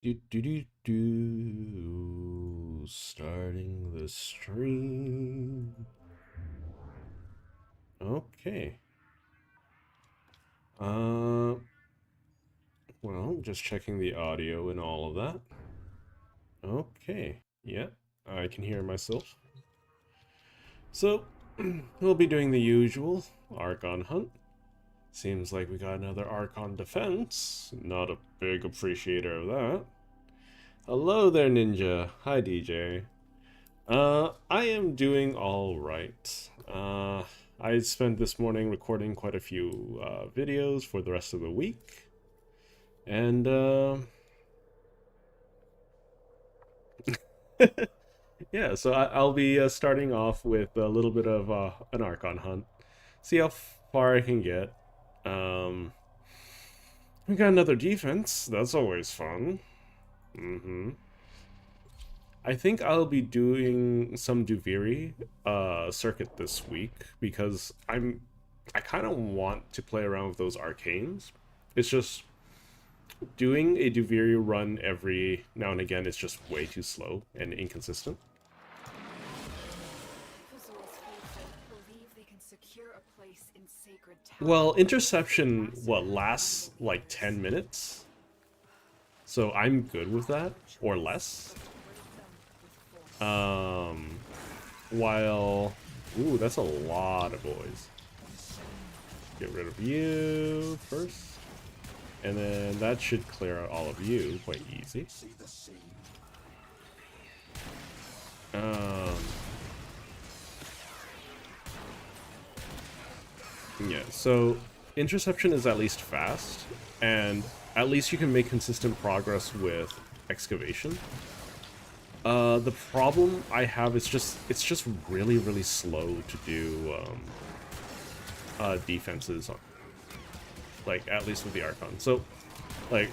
Starting the stream. Okay. Well, just checking the audio and all of that. Okay. Yeah, I can hear myself. So, we'll be doing the usual Archon hunt. Seems like we got another Archon defense. Not a big appreciator of that. Hello there, Ninja. Hi, DJ. I am doing all right. I spent this morning recording quite a few videos for the rest of the week, and yeah, so I'll be starting off with a little bit of an Archon hunt, see how far I can get. Um, we got another defense. That's always fun. I think I'll be doing some Duviri circuit this week because I kind of want to play around with those arcanes. It's just doing a Duviri run every now and again is just way too slow and inconsistent. Well, interception, what, lasts like 10 minutes? So I'm good with that, or less. While... Ooh, that's a lot of boys. Get rid of you first. And then that should clear out all of you quite easy. Yeah, so interception is at least fast, and at least you can make consistent progress with excavation. The problem I have is it's just really, really slow to do defenses on, like, at least with the Archon. So, like,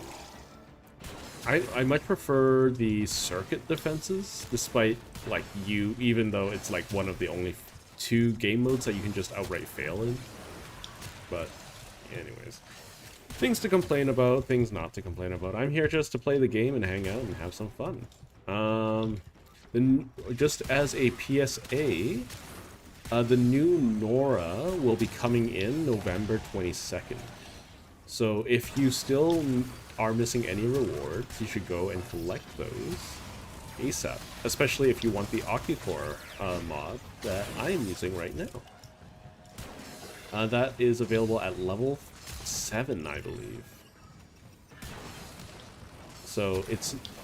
I much prefer the circuit defenses, despite, like, even though it's, like, one of the only two game modes that you can just outright fail in. But, anyways. Things to complain about, things not to complain about. I'm here just to play the game and hang out and have some fun. Just as a PSA, the new Nora will be coming in November 22nd. So if you still are missing any rewards, you should go and collect those ASAP. Especially if you want the Occucore mod that I am using right now. That is available at level 7, I believe. So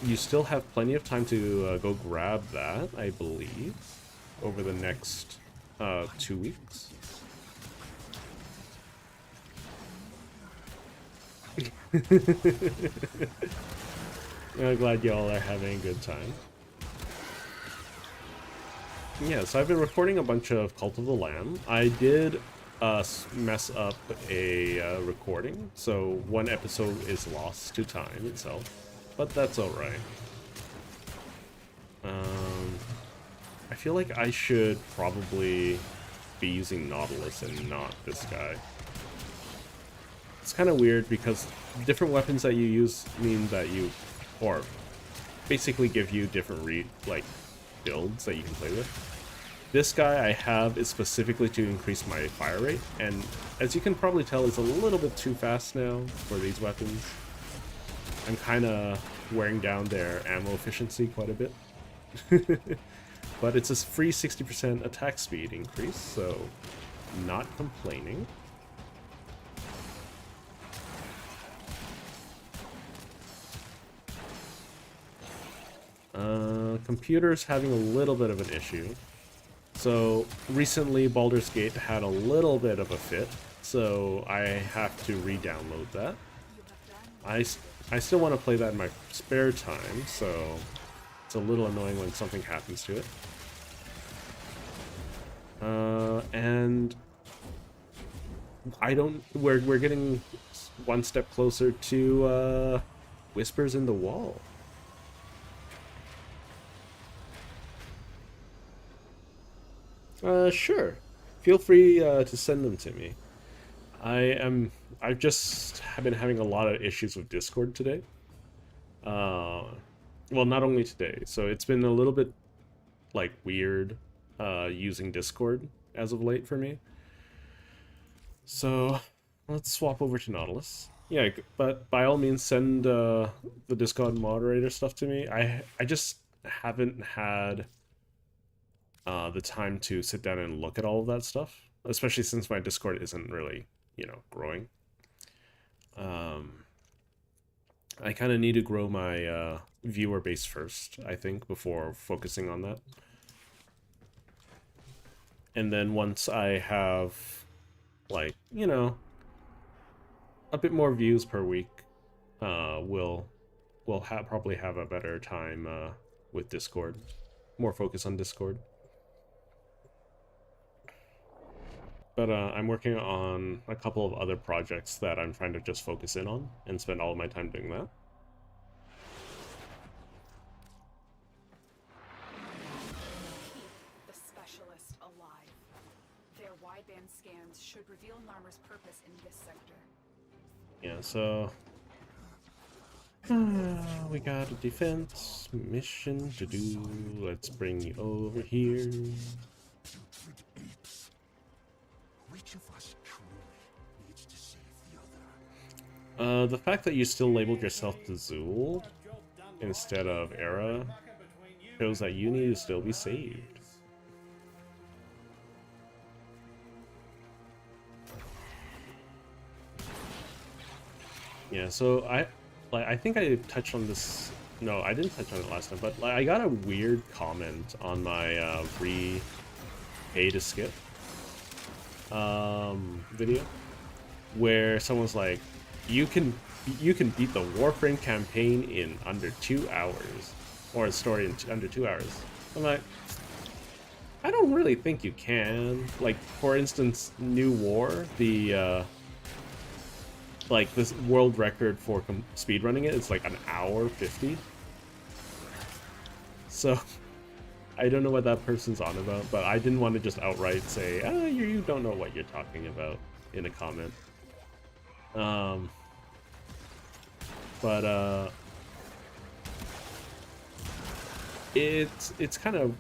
you still have plenty of time to go grab that, I believe, over the next 2 weeks. I'm glad y'all are having a good time. Yeah, so I've been recording a bunch of Cult of the Lamb. I did mess up a recording, so one episode is lost to time itself, but that's alright. I feel like I should probably be using Nautilus and not this guy. It's kind of weird because different weapons that you use mean that or basically give you different builds that you can play with. This guy I have is specifically to increase my fire rate, and as you can probably tell, it's a little bit too fast now for these weapons. I'm kind of wearing down their ammo efficiency quite a bit. But it's a free 60% attack speed increase, so not complaining. Computer's having a little bit of an issue. So recently Baldur's Gate had a little bit of a fit, so I have to re-download that. I still want to play that in my spare time, so it's a little annoying when something happens to it. And we're getting one step closer to Whispers in the Wall. Sure. Feel free to send them to me. I've just been having a lot of issues with Discord today. Well, not only today. So it's been a little bit like weird using Discord as of late for me. So let's swap over to Nautilus. Yeah, but by all means send the Discord moderator stuff to me. I just haven't had the time to sit down and look at all of that stuff, especially since my Discord isn't really, growing. I kind of need to grow my viewer base first, I think, before focusing on that. And then once I have, like, a bit more views per week, we'll probably have a better time with Discord. More focus on Discord. But I'm working on a couple of other projects that I'm trying to just focus in on and spend all of my time doing that. Keep the specialist alive. Their wideband scans should reveal Narmer's purpose in this sector. Yeah, so we got a defense mission to do. Let's bring you over here. Which of us truly needs to save the other? The fact that you still labeled yourself the Zool instead of Era shows that you need to still be saved. Yeah, so I think I touched on this. No, I didn't touch on it last time, but I got a weird comment on my pay to skip video where someone's like, you can beat the Warframe campaign in under 2 hours, or a story in under 2 hours. I'm like, I don't really think you can. Like, for instance, New War, the like this world record for speedrunning it is like an hour 50. So I don't know what that person's on about, but I didn't want to just outright say, oh, you don't know what you're talking about in a comment. But it's kind of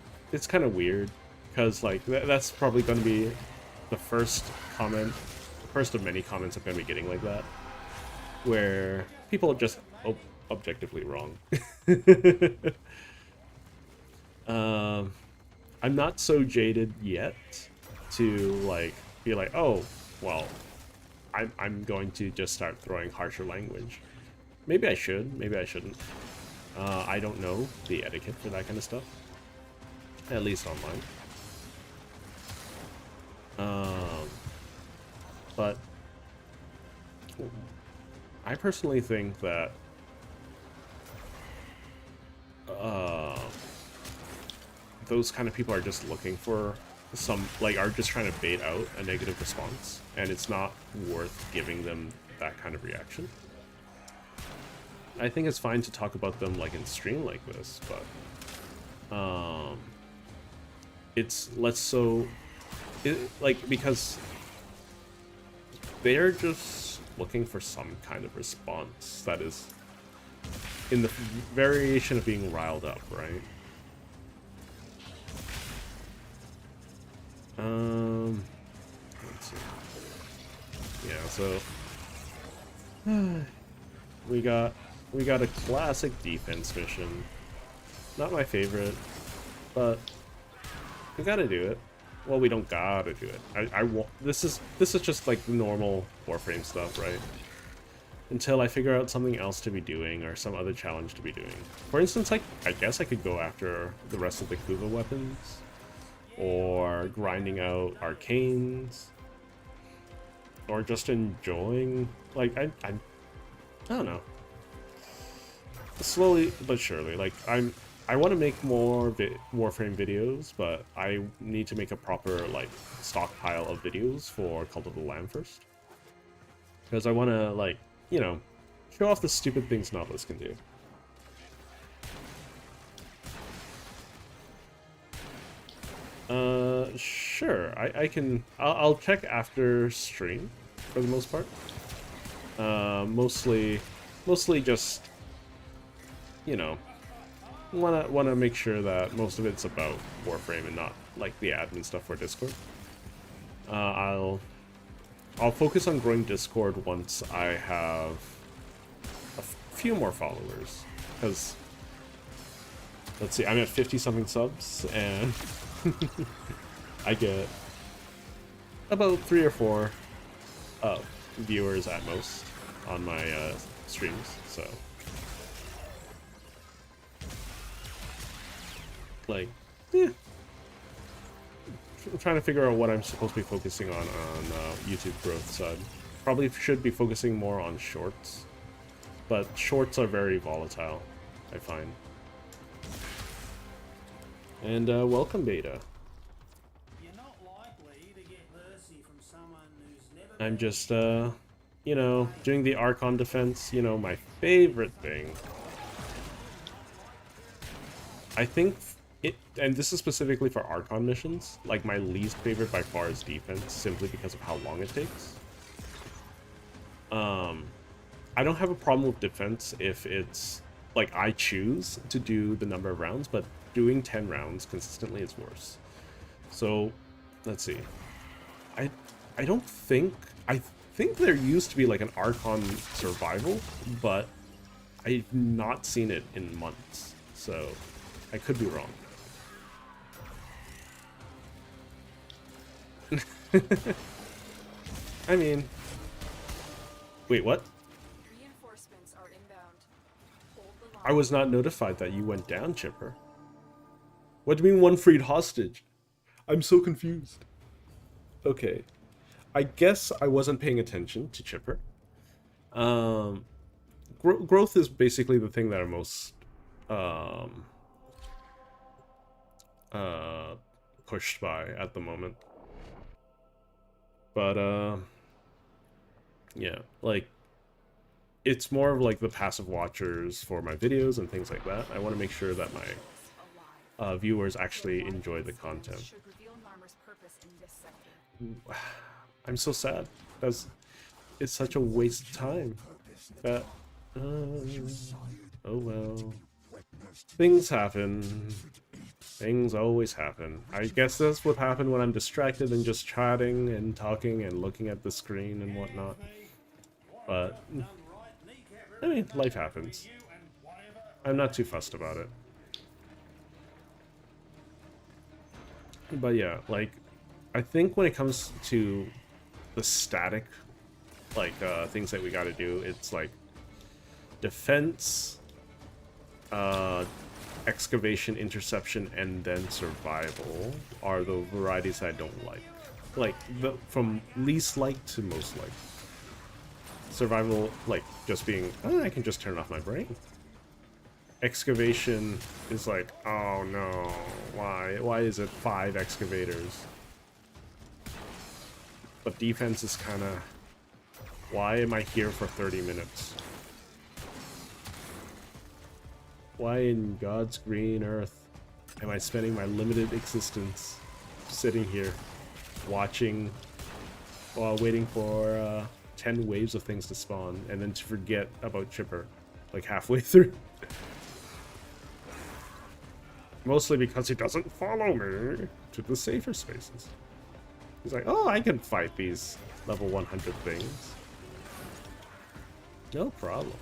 weird, because like that's probably going to be the first comment, the first of many comments I'm going to be getting like that, where people are just objectively wrong. I'm not so jaded yet to like be like, oh, well, I'm going to just start throwing harsher language. Maybe I should, maybe I shouldn't. I don't know the etiquette for that kind of stuff, at least online. But I personally think that those kind of people are just looking for are just trying to bait out a negative response, and it's not worth giving them that kind of reaction. I think it's fine to talk about them like in stream like this, but it's because they're just looking for some kind of response that is in the variation of being riled up, right? Let's see. Yeah, so we got a classic defense mission. Not my favorite, but we gotta do it. Well, we don't gotta do it. This is just like normal Warframe stuff, right? Until I figure out something else to be doing, or some other challenge to be doing. For instance, I guess I could go after the rest of the Kuva weapons, or grinding out arcanes, or just enjoying, like, I don't know. Slowly but surely, like, I want to make more Warframe videos, but I need to make a proper, like, stockpile of videos for Cult of the Lamb first. Because I want to, like, show off the stupid things Nautilus can do. Sure, I can, I'll check after stream, for the most part. Mostly just you know, wanna make sure that most of it's about Warframe and not like the admin stuff for Discord. I'll focus on growing Discord once I have a few more followers, because let's see, I'm at 50 something subs and I get about 3 or 4 viewers at most on my streams, so like, yeah. I'm trying to figure out what I'm supposed to be focusing on YouTube growth side. Probably should be focusing more on shorts, but shorts are very volatile, I find. And welcome, Beta. You're not likely to get mercy from someone who's never I'm just, you know, doing the Archon defense, you know, my favorite thing. I think it, and this is specifically for Archon missions, like my least favorite by far is defense, simply because of how long it takes. I don't have a problem with defense if it's, like, I choose to do the number of rounds, but doing 10 rounds consistently is worse. So, let's see. I don't think... I think there used to be, like, an Archon survival, but I've not seen it in months, so I could be wrong. I mean... Wait, what? Reinforcements are inbound. Hold the line. I was not notified that you went down, Chipper. What do you mean one freed hostage? I'm so confused. Okay. I guess I wasn't paying attention to Chipper. Growth is basically the thing that I'm most pushed by at the moment. But yeah, like, it's more of like the passive watchers for my videos and things like that. I want to make sure that my viewers actually enjoy the content. Should reveal Narmer's purpose in this sector. I'm so sad. It's such a waste of time. That, oh well. Things happen. Things always happen. I guess that's what happened when I'm distracted and just chatting and talking and looking at the screen and whatnot. But, I mean, life happens. I'm not too fussed about it. But yeah, like, I think when it comes to the static, like, things that we gotta do, it's like defense, excavation, interception, and then survival are the varieties I don't like. Like, from least like to most like. Survival, like, just being, oh, I can just turn off my brain. Excavation is like, oh no, why? Why is it 5 excavators? But defense is kind of, why am I here for 30 minutes? Why in God's green earth am I spending my limited existence sitting here watching while waiting for 10 waves of things to spawn and then to forget about Chipper like halfway through? Mostly because he doesn't follow me to the safer spaces. He's like, oh, I can fight these level 100 things. No problem.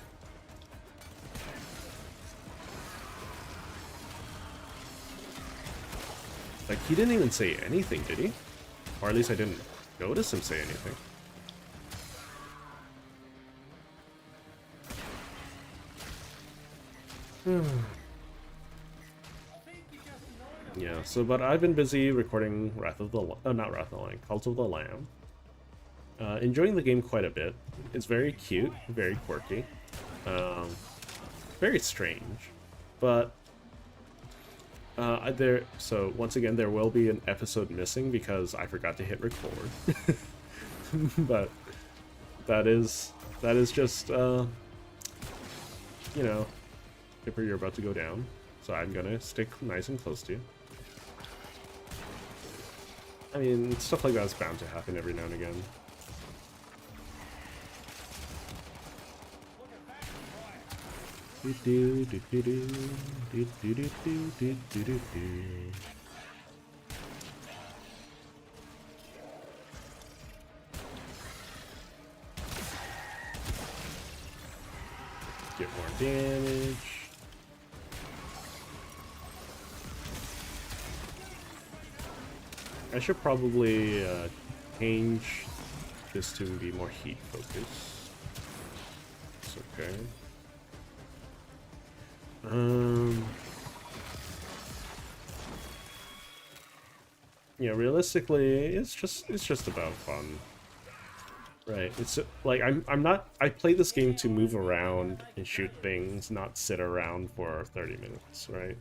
Like, he didn't even say anything, did he? Or at least I didn't notice him say anything. Yeah, so, but I've been busy recording not Wrath of the Lamb, Cult of the Lamb. Enjoying the game quite a bit. It's very cute, very quirky, very strange, but so once again, there will be an episode missing because I forgot to hit record. But that is just, you know, Kipper, you're about to go down, so I'm gonna stick nice and close to you. I mean, stuff like that is bound to happen every now and again. Do do do do do do do do do do do do. Get more damage. I should probably change this to be more heat focused. It's okay. Yeah, realistically, it's just about fun. Right. It's like I'm not I play this game to move around and shoot things, not sit around for 30 minutes, right?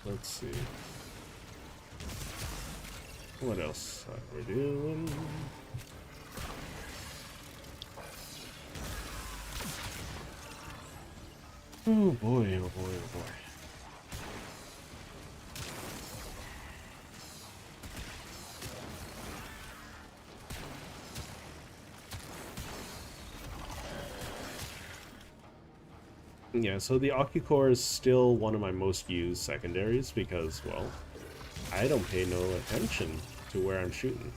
Let's see. What else are we doing? Oh boy, oh boy, oh boy. Yeah, so the Ocucore is still one of my most used secondaries because, well, I don't pay no attention to where I'm shooting.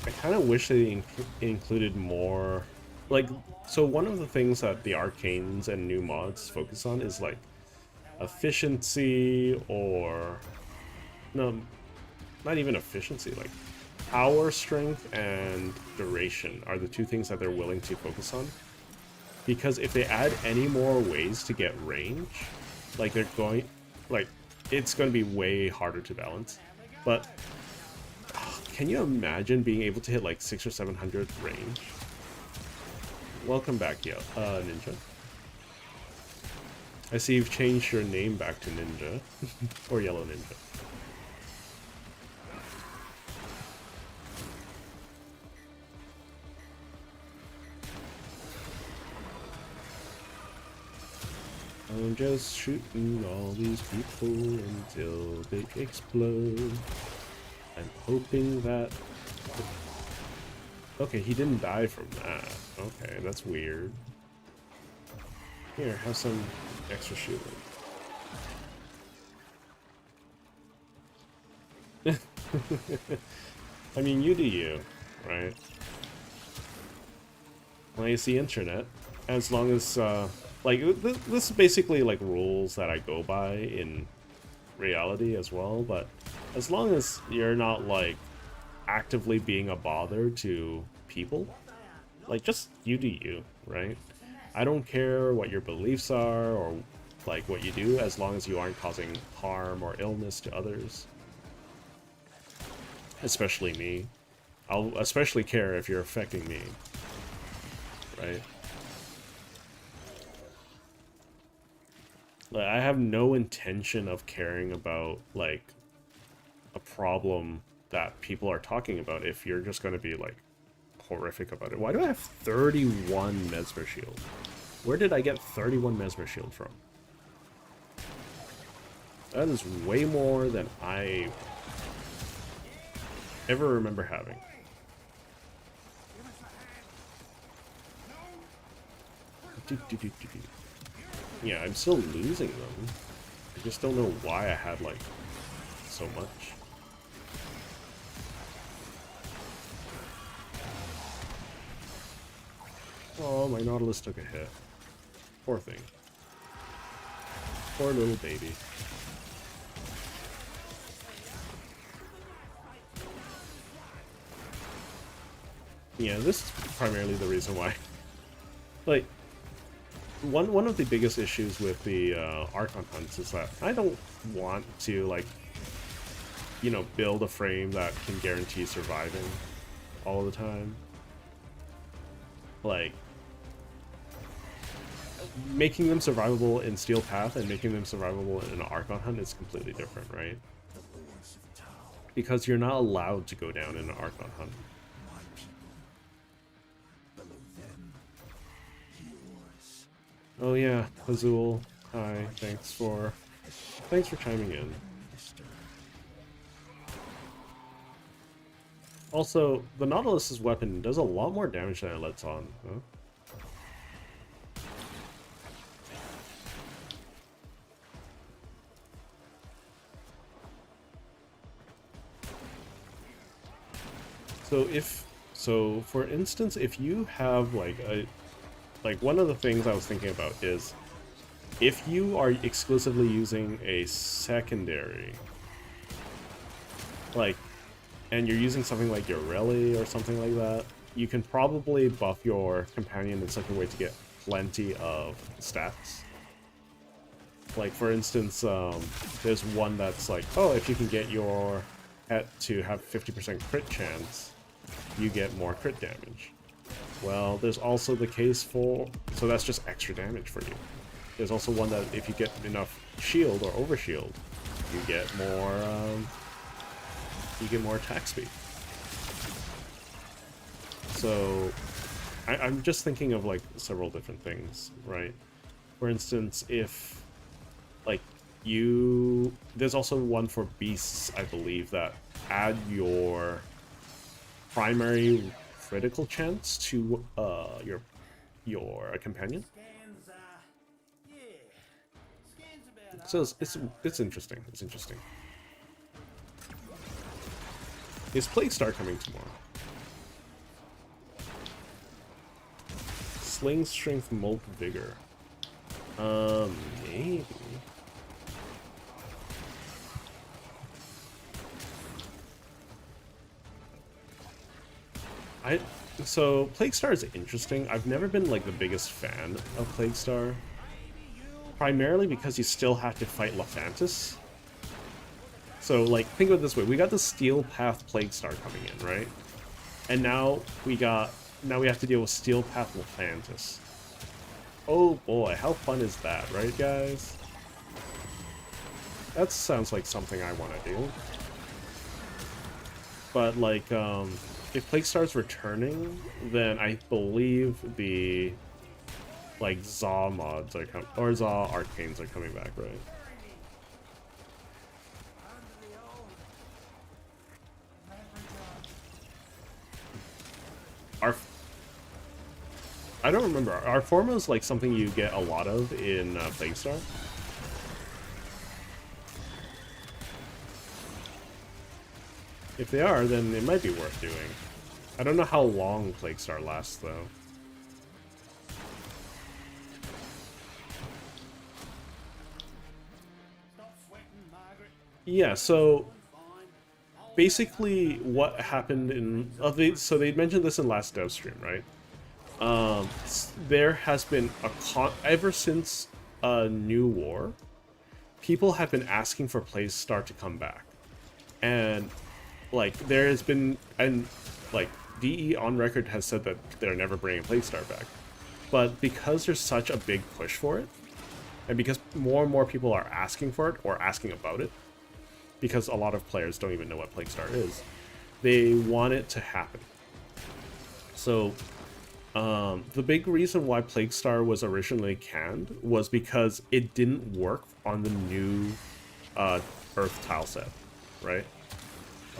I kind of wish they included more, like, so one of the things that the Arcanes and new mods focus on is, like, efficiency or, no, not even efficiency, like, power, strength, and duration are the two things that they're willing to focus on. Because if they add any more ways to get range, like they're going, like, it's going to be way harder to balance. But can you imagine being able to hit like 600 or 700 range? Welcome back, Ninja. I see you've changed your name back to Ninja, or Yellow Ninja. I'm just shooting all these people until they explode. I'm hoping that... Okay, he didn't die from that. Okay, that's weird. Here, have some extra shooting. I mean, you do you, right? Well, it's the internet. As long as, like, this is basically, like, rules that I go by in reality as well, but as long as you're not, like, actively being a bother to people, like, just you do you, right? I don't care what your beliefs are or, like, what you do, as long as you aren't causing harm or illness to others. Especially me. I'll especially care if you're affecting me, right? Like, I have no intention of caring about, like, a problem that people are talking about if you're just going to be, like, horrific about it. Why do I have 31 Mesmer Shield? Where did I get 31 Mesmer Shield from? That is way more than I ever remember having. Yeah, I'm still losing them. I just don't know why I had, like, so much. Oh, my Nautilus took a hit. Poor thing. Poor little baby. Yeah, this is primarily the reason why. Like, one of the biggest issues with the Archon hunts is that I don't want to, like, you know, build a frame that can guarantee surviving all the time. Like, making them survivable in Steel Path and making them survivable in an Archon hunt is completely different, right? Because you're not allowed to go down in an Archon hunt. Oh yeah, Azul. Hi, thanks for chiming in. Also, the Nautilus's weapon does a lot more damage than it lets on, huh? So for instance, if you have like one of the things I was thinking about is if you are exclusively using a secondary, like, and you're using something like your Rally or something like that, you can probably buff your companion in such a way to get plenty of stats. Like, for instance, there's one that's like, oh, if you can get your pet to have 50% crit chance, you get more crit damage. Well, there's also the case for... So that's just extra damage for you. There's also one that if you get enough shield or overshield, you get more attack speed. So I'm just thinking of like several different things, right? For instance, if like there's also one for beasts, I believe, that add your primary critical chance to your companion. So it's interesting. It's interesting. Is Plague Star coming tomorrow? Sling Strength Molt Vigor. Maybe. So Plague Star is interesting. I've never been like the biggest fan of Plague Star, primarily because you still have to fight Lephantis. So like, think of it this way: we got the Steel Path Plague Star coming in, right? And now we have to deal with Steel Path Lephantis. Oh boy, how fun is that, right, guys? That sounds like something I want to do. But like, if Plague Star's returning, then I believe the like Zaw mods are coming, or Zaw Arcanes are coming back, right? I don't remember. Are Formos like something you get a lot of in Plague Star? If they are, then it might be worth doing. I don't know how long Plague Star lasts, though. Yeah, so basically what happened in... so they mentioned this in last dev stream, right? There has been ever since New War, people have been asking for Plague Star to come back. And like, there has been... and like, DE on record has said that they're never bringing Plague Star back. But because there's such a big push for it, and because more and more people are asking for it, or asking about it, because a lot of players don't even know what Plague Star is, they want it to happen. So, the big reason why Plague Star was originally canned was because it didn't work on the new Earth tile set, right?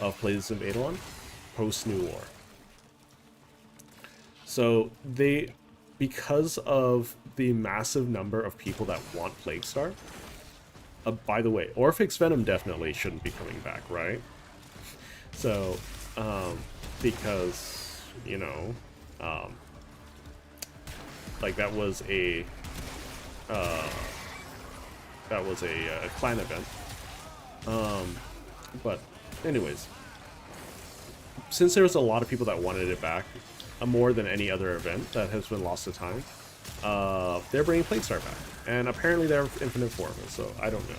Of Plagues of Eidolon, post-New War. So because of the massive number of people that want Plague Star, by the way, Orphix Venom definitely shouldn't be coming back, right? So, because, you know, like that was a clan event. But anyways, since there was a lot of people that wanted it back, more than any other event that has been lost to time, they're bringing Plague Star back. And apparently they're infinite formers, so I don't know.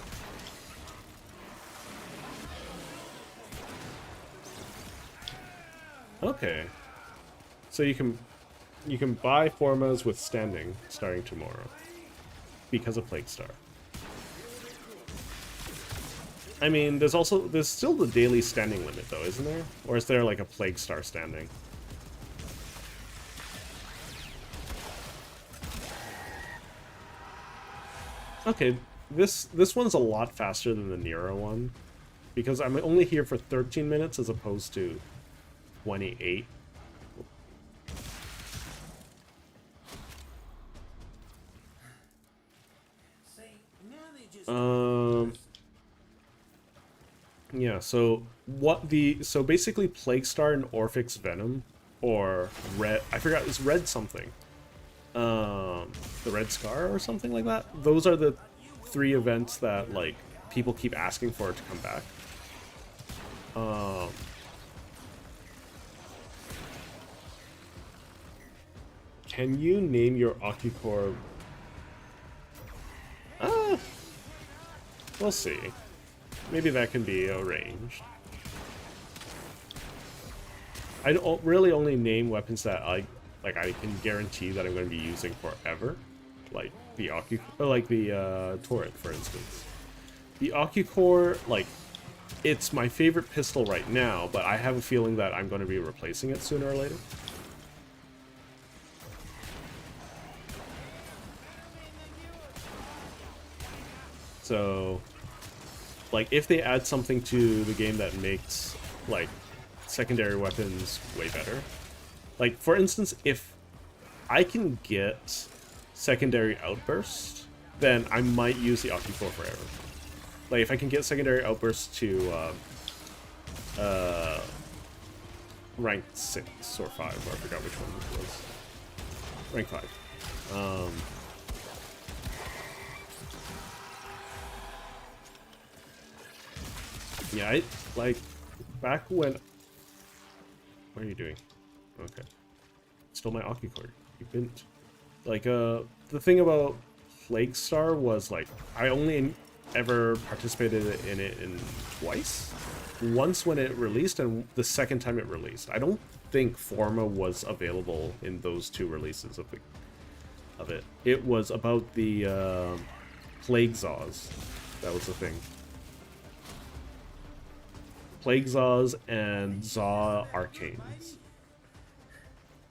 Okay. So you can buy formas with standing starting tomorrow. because of Plague Star. I mean, there's still the daily standing limit though, isn't there? Or is there like a Plague Star standing? Okay, this one's a lot faster than the Nero one, because I'm only here for 13 minutes as opposed to 28. See, now they just Yeah, so so basically Plague Star and Orphix Venom, or Red, I forgot, it's Red something. The Red Scar or something like that. Those are the 3 events that like people keep asking for to come back. Can you name your Ocucore? We'll see. Maybe that can be arranged. I don't really only name weapons that I can guarantee that I'm going to be using forever, like the turret, for instance. The Ocucore, like, it's my favorite pistol right now, but I have a feeling that I'm going to be replacing it sooner or later. So, like, if they add something to the game that makes, like, secondary weapons way better. Like, for instance, if I can get secondary outburst, then I might use the Ocucore forever. Like, if I can get secondary outburst to rank 6 or 5, or I forgot which one it was. Rank 5. Yeah, I, like, back when... What are you doing? Okay. Stole my Ocucore. You didn't. Like, the thing about Plague Star was, like, I only ever participated in it twice. Once when it released, and the second time it released. I don't think Forma was available in those 2 releases of it. It was about the Plague Zaws. That was the thing. Plague Zaws and Zaw Arcanes.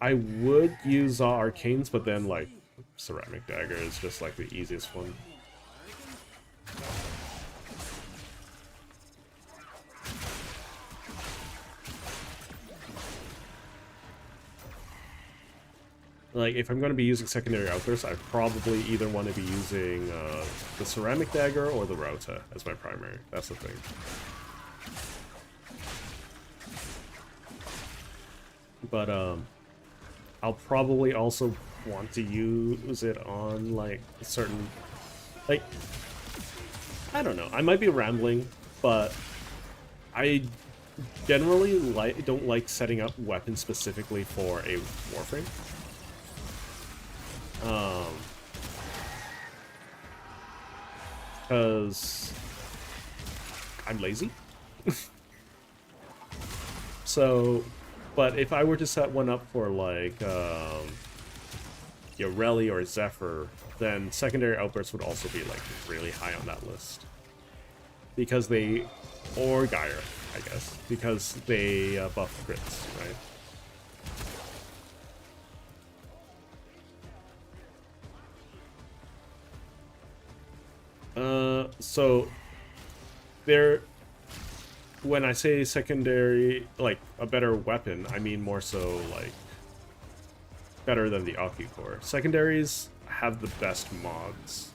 I would use Zaw Arcanes, but then, like, Ceramic Dagger is just, like, the easiest one. Like, if I'm going to be using secondary outbursts, I probably either want to be using the Ceramic Dagger or the Rauta as my primary. That's the thing. But, I'll probably also want to use it on, like, certain... Like, I don't know. I might be rambling, but I generally don't like setting up weapons specifically for a Warframe. Because I'm lazy. So, but if I were to set one up for, like, Yoreli or Zephyr, then secondary outbursts would also be, like, really high on that list. Because they... Or Gyre, I guess. Because they buff crits, right? So... There... When I say secondary, like, a better weapon, I mean more so, like, better than the Ocucore. Secondaries have the best mods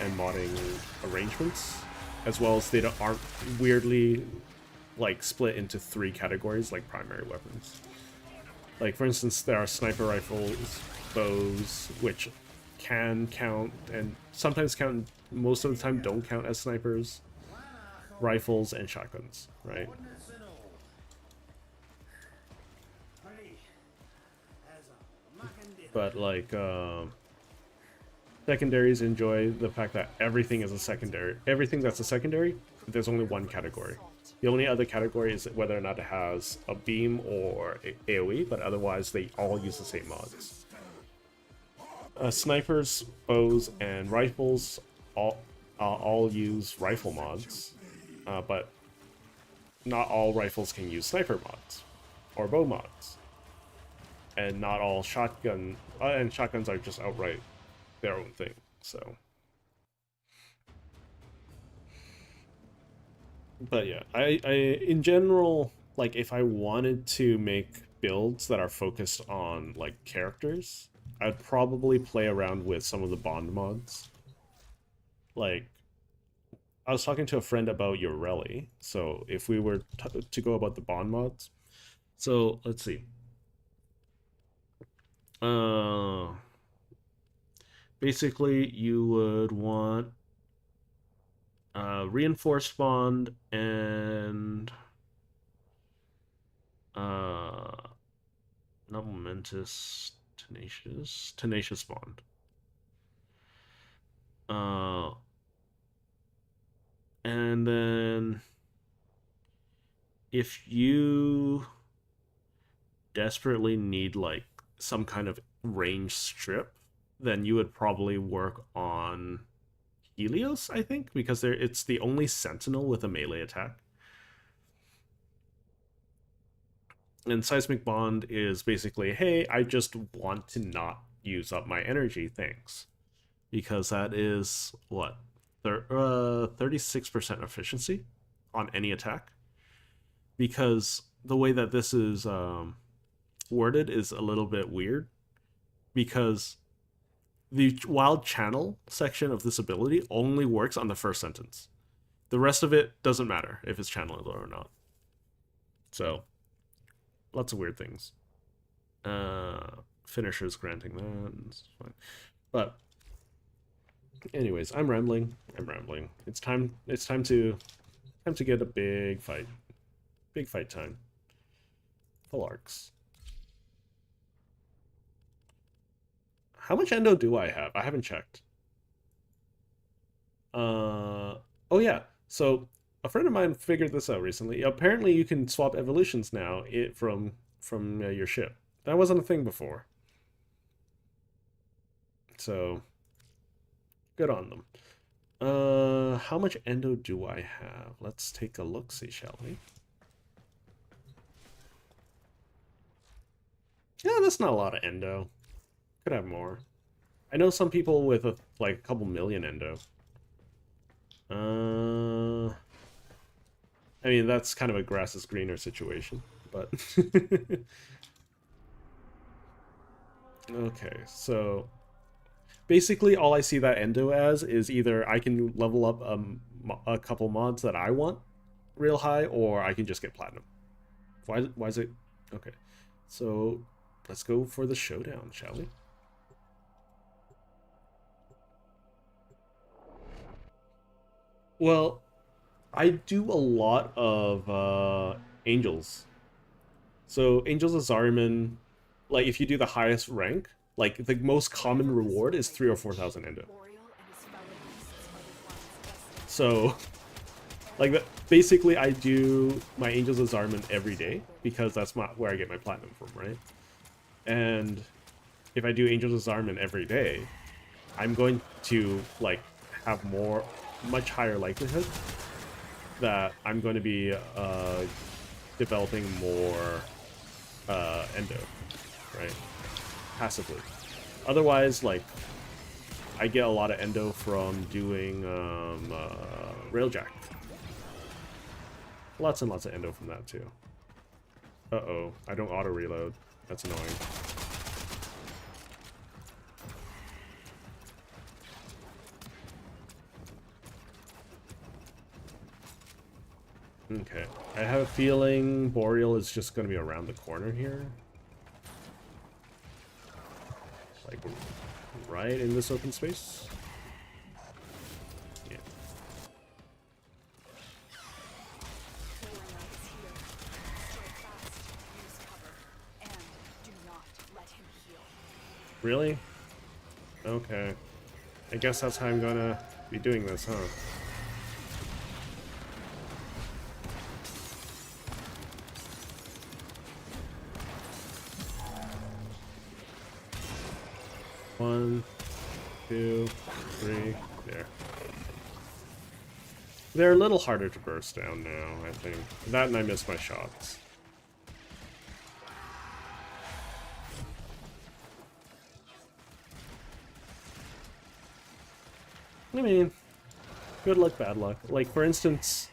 and modding arrangements, as well as they aren't weirdly, like, split into 3 categories like primary weapons. Like, for instance, there are sniper rifles, bows, which can count, and sometimes count, most of the time don't count as snipers, rifles, and shotguns, right? But, like, secondaries enjoy the fact that everything is a secondary. Everything that's a secondary, there's only one category. The only other category is whether or not it has a beam or AoE, but otherwise they all use the same mods. Snipers, bows, and rifles all use rifle mods, but not all rifles can use sniper mods or bow mods, and not all and shotguns are just outright their own thing. So, but yeah, I in general, like, if I wanted to make builds that are focused on like characters, I'd probably play around with some of the bond mods. Like, I was talking to a friend about Ureli, so if we were to go about the bond mods, so let's see. Basically, you would want reinforced bond and not momentous, tenacious bond. And then if you desperately need like some kind of range strip, then you would probably work on Helios, I think, because it's the only sentinel with a melee attack. And Seismic Bond is basically, hey, I just want to not use up my energy, thanks. Because that is, what, 36% efficiency on any attack. Because the way that this is worded is a little bit weird. Because the wild channel section of this ability only works on the first sentence. The rest of it doesn't matter if it's channeled or not. So, lots of weird things. Finishers granting that. It's fine. But anyways, I'm rambling. It's time to get a big fight. Big fight time. Full arcs. How much endo do I have? I haven't checked. Oh yeah. So a friend of mine figured this out recently. Apparently you can swap evolutions now from your ship. That wasn't a thing before. So good on them. How much endo do I have? Let's take a look-see, shall we? Yeah, that's not a lot of endo. Could have more. I know some people with like a couple million endo. I mean, that's kind of a grass is greener situation, but okay, so basically all I see that endo as is either I can level up a couple mods that I want real high, or I can just get platinum. Why is it? Okay, so let's go for the showdown, shall we? Well, I do a lot of angels. So angels of Zariman, like if you do the highest rank, like the most common reward is 3,000 or 4,000 endo. So, like basically, I do my angels of Zariman every day because that's where I get my platinum from, right? And if I do angels of Zariman every day, I'm going to like have much higher likelihood that I'm going to be developing more endo, right? Passively. Otherwise, like, I get a lot of endo from doing Railjack. Lots and lots of endo from that too. Uh-oh, I don't auto-reload. That's annoying. Okay, I have a feeling Boreal is just going to be around the corner here. Like, right in this open space. Yeah. Really? Okay. I guess that's how I'm gonna be doing this, huh? 1, 2, 3, there. They're a little harder to burst down now, I think. That and I missed my shots. I mean, good luck, bad luck. Like, for instance,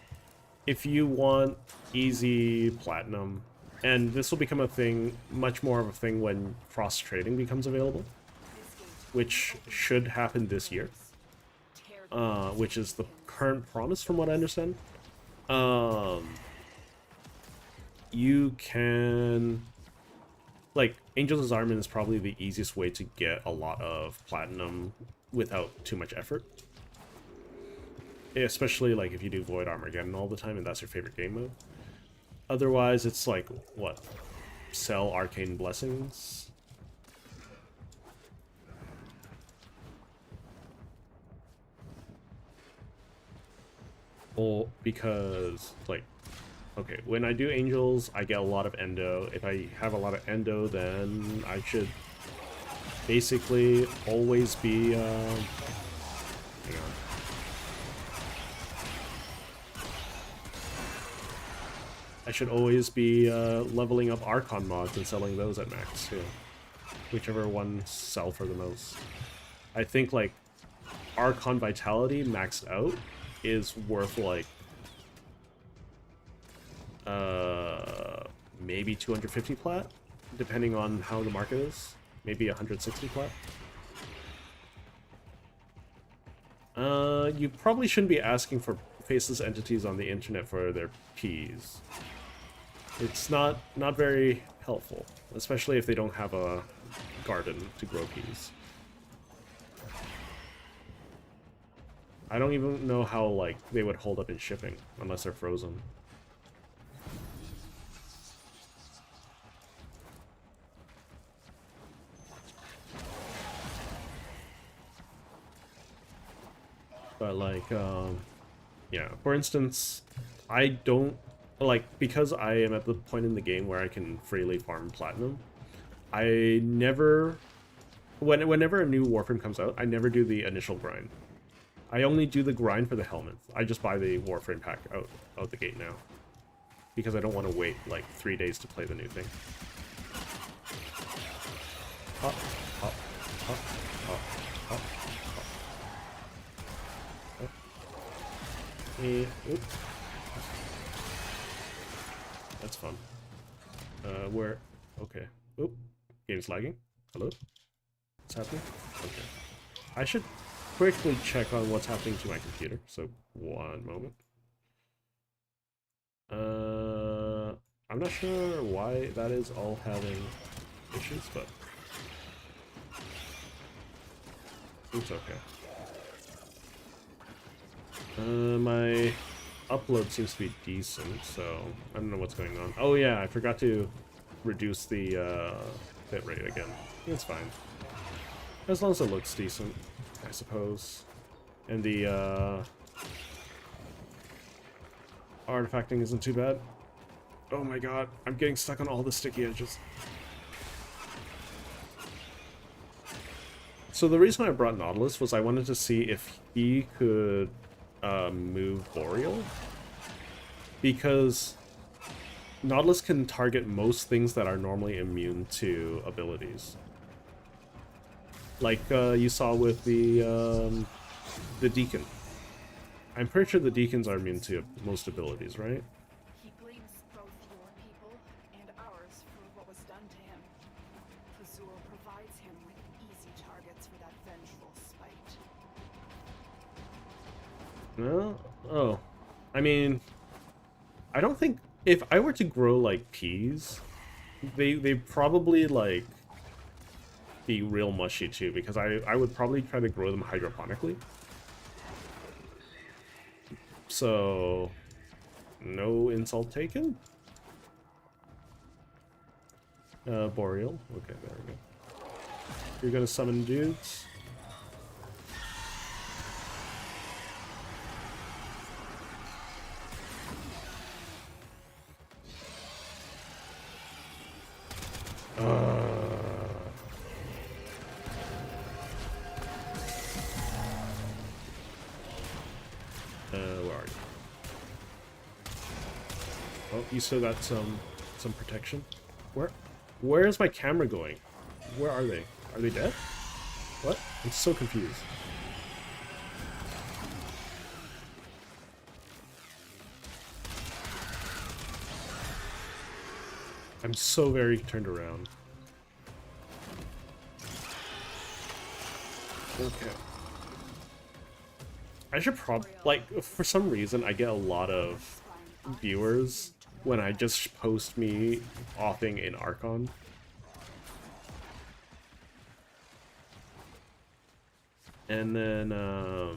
if you want easy platinum, and this will become a thing, much more of a thing when cross-trading becomes available, which should happen this year, which is the current promise from what I understand. You can... Like, Angel's Armament is probably the easiest way to get a lot of platinum without too much effort. Especially, like, if you do Void Armageddon all the time and that's your favorite game mode. Otherwise, it's like, what? Sell Arcane Blessings? Well, because, like, okay, when I do Angels, I get a lot of Endo. If I have a lot of Endo, then I should basically always be, hang on. I should always be leveling up Archon mods and selling those at max, too. Whichever ones sell for the most. I think, like, Archon Vitality maxed out is worth, like, maybe 250 plat, depending on how the market is. Maybe 160 plat. You probably shouldn't be asking for faceless entities on the internet for their Ps. It's not very helpful, especially if they don't have a garden to grow peas. I don't even know how, like, they would hold up in shipping, unless they're frozen. But, like, yeah, for instance, I don't, like, because I am at the point in the game where I can freely farm platinum, I never, whenever a new Warframe comes out, I never do the initial grind. I only do the grind for the helmet. I just buy the Warframe pack out the gate now. Because I don't want to wait, like, 3 days to play the new thing. Hop, hop, hop, hop, hop, hop. Oops. That's fun. Where? Okay. Oop. Game's lagging. Hello? What's happening? Okay. I should quickly check on what's happening to my computer, so 1 moment. I'm not sure why that is all having issues, but it's okay. My upload seems to be decent, so I don't know what's going on. Oh yeah, I forgot to reduce the bitrate again. It's fine. As long as it looks decent, I suppose. And the artifacting isn't too bad. Oh my god, I'm getting stuck on all the sticky edges. So the reason I brought Nautilus was I wanted to see if he could move Boreal. Because Nautilus can target most things that are normally immune to abilities. Like you saw with the Deacon. I'm pretty sure the Deacons are immune to most abilities, right? He blames both your people and ours for what was done to him. Fazul provides him with easy targets for that vengeful spite. No? Oh. I mean, I don't think... If I were to grow, like, peas, they probably, like, be real mushy, too, because I would probably try to grow them hydroponically. So, no insult taken. Boreal. Okay, there we go. You're gonna summon dudes. Oh, you still got some protection. Where is my camera going? Where are they? Are they dead? What? I'm so confused. I'm so very turned around. Okay. I should like, for some reason, I get a lot of viewers when I just post me offing in Archon. And then, yeah.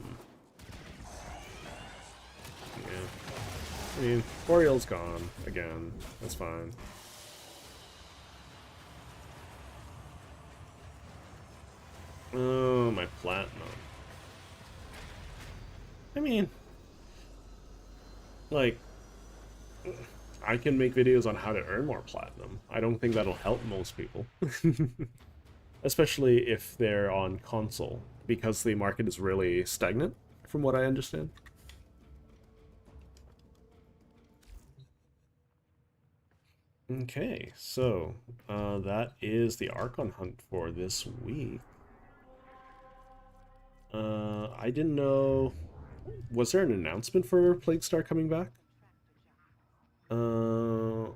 I mean, Oriel's gone again. That's fine. Oh, my platinum. I mean, like, I can make videos on how to earn more platinum. I don't think that'll help most people. Especially if they're on console, because the market is really stagnant, from what I understand. Okay, so that is the Archon hunt for this week. I didn't know... Was there an announcement for Plague Star coming back? Oh,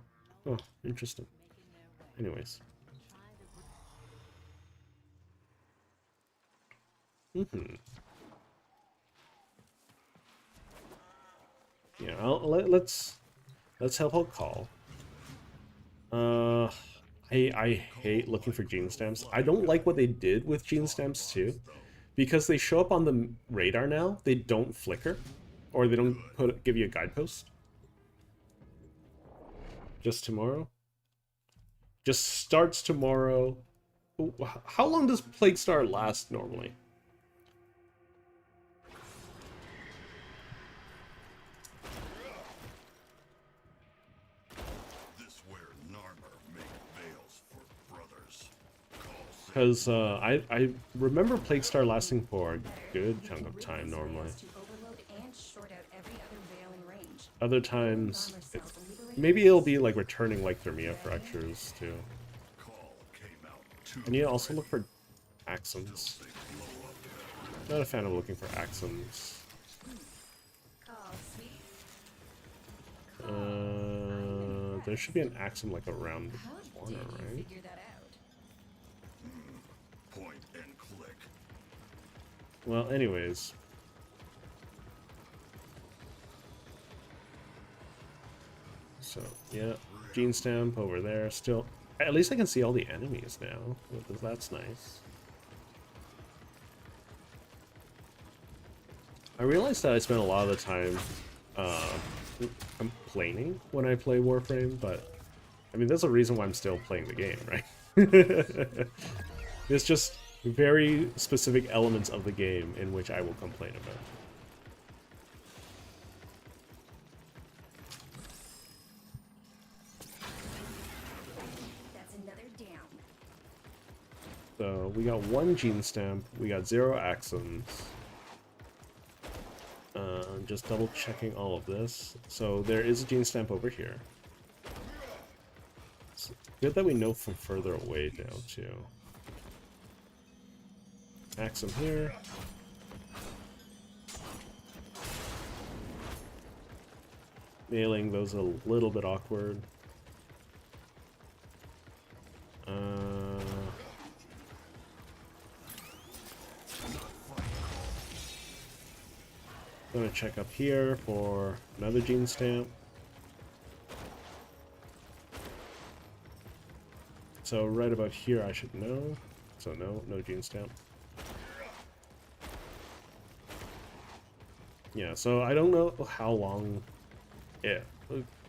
interesting. Anyways. Yeah, let's help out Kahl. I hate looking for gene stamps. I don't like what they did with gene stamps too, because they show up on the radar now. They don't flicker, or they don't give you a guidepost. Just tomorrow. Just starts tomorrow. How long does Plague Star last normally? Because I remember Plague Star lasting for a good chunk of time normally. Other times, maybe it'll be like returning like Thermia Fractures too. I need to also look for Axums. Not a fan of looking for Axums. There should be an Axum like around the corner, right? Well, anyways. So, yeah, Gene Stamp over there. Still, at least I can see all the enemies now. That's nice. I realized that I spend a lot of the time complaining when I play Warframe, but I mean, there's a reason why I'm still playing the game, right? It's just very specific elements of the game in which I will complain about. That's another down. So we got 1 Gene Stamp, we got 0 Axums. Just double checking all of this. So there is a Gene Stamp over here. It's good that we know from further away now too. Axum here. Nailing those a little bit awkward. Gonna check up here for another Gene Stamp. So right about here I should know. So no Gene Stamp. Yeah, so I don't know how long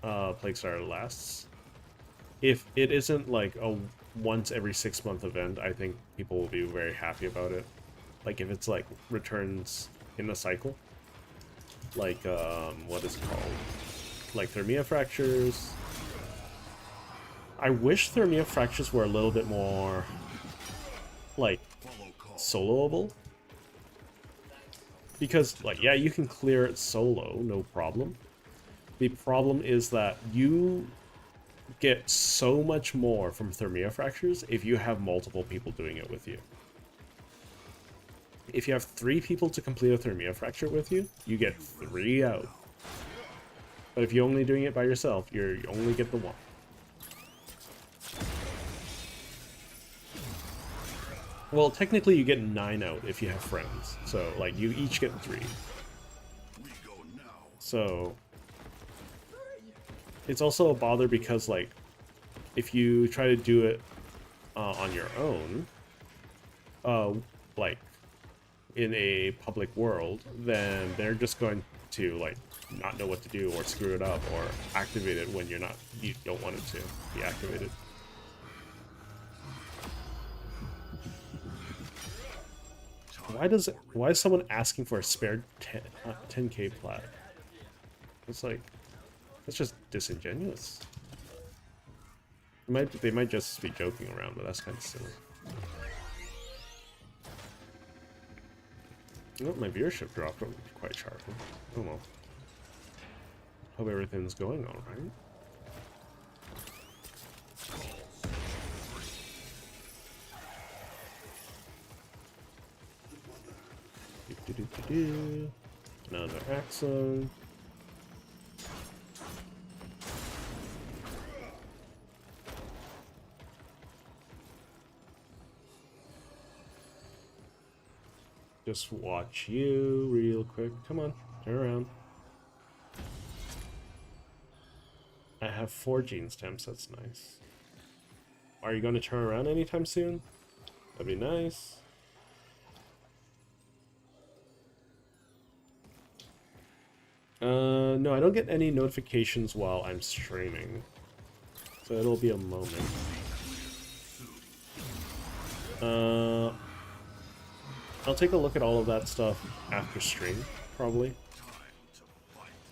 Plague Star lasts. If it isn't like a once every 6-month event, I think people will be very happy about it. Like if it's like returns in a cycle. Like, what is it called? Like Thermia Fractures. I wish Thermia Fractures were a little bit more, like, soloable. Because, like, yeah, you can clear it solo, no problem. The problem is that you get so much more from Thermia Fractures if you have multiple people doing it with you. If you have 3 people to complete a Thermia Fracture with you, you get 3 out. But if you're only doing it by yourself, you only get the 1. Well, technically you get 9 out if you have friends. So, like, you each get 3. So, it's also a bother because, like, if you try to do it on your own, like, in a public world, then they're just going to, like, not know what to do or screw it up or activate it when you don't want it to be activated. Why is someone asking for a spare 10k plat? It's like, that's just disingenuous. They might just be joking around, but that's kind of silly. Oh, my viewership dropped quite sharply. Oh well. Hope everything's going all right. Another Axon. Just watch you real quick. Come on, turn around. I have 4 gene stems, that's nice. Are you going to turn around anytime soon? That'd be nice. No, I don't get any notifications while I'm streaming. So it'll be a moment. I'll take a look at all of that stuff after stream, probably.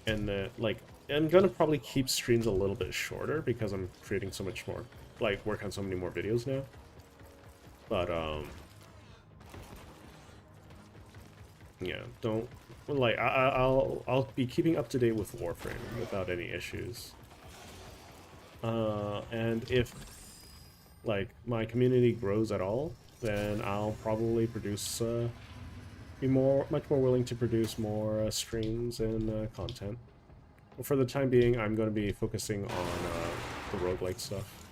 And, like, I'm gonna probably keep streams a little bit shorter because I'm creating so much more, like, work on so many more videos now. But, yeah, don't, like, I'll be keeping up to date with Warframe without any issues. And if, like, my community grows at all, then I'll probably produce, be much more willing to produce more streams and content. But for the time being, I'm going to be focusing on the roguelike stuff.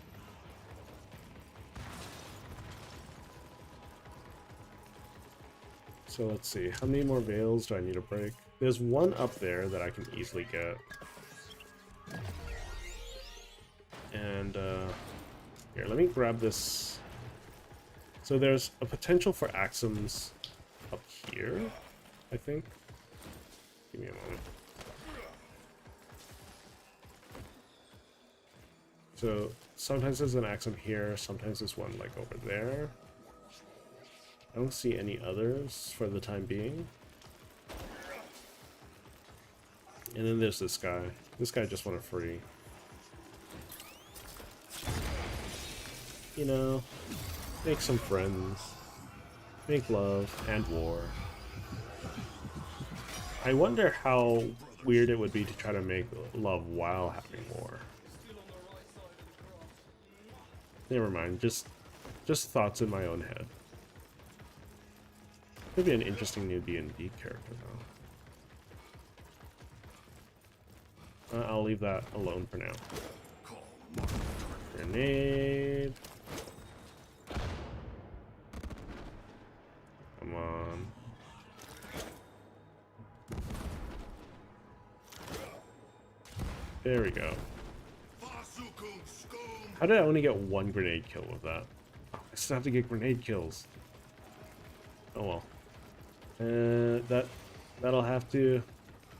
So let's see, how many more veils do I need to break? There's one up there that I can easily get. And, here, let me grab this. So there's a potential for Axums up here, I think. Give me a moment. So sometimes there's an Axum here, sometimes there's one like over there. I don't see any others for the time being. And then there's this guy. This guy just wanted free. You know, make some friends. Make love and war. I wonder how weird it would be to try to make love while having war. Never mind, just thoughts in my own head. Could be an interesting new D&D character, though. I'll leave that alone for now. Grenade. Come on. There we go. How did I only get 1 grenade kill with that? I still have to get grenade kills. Oh well. That'll have to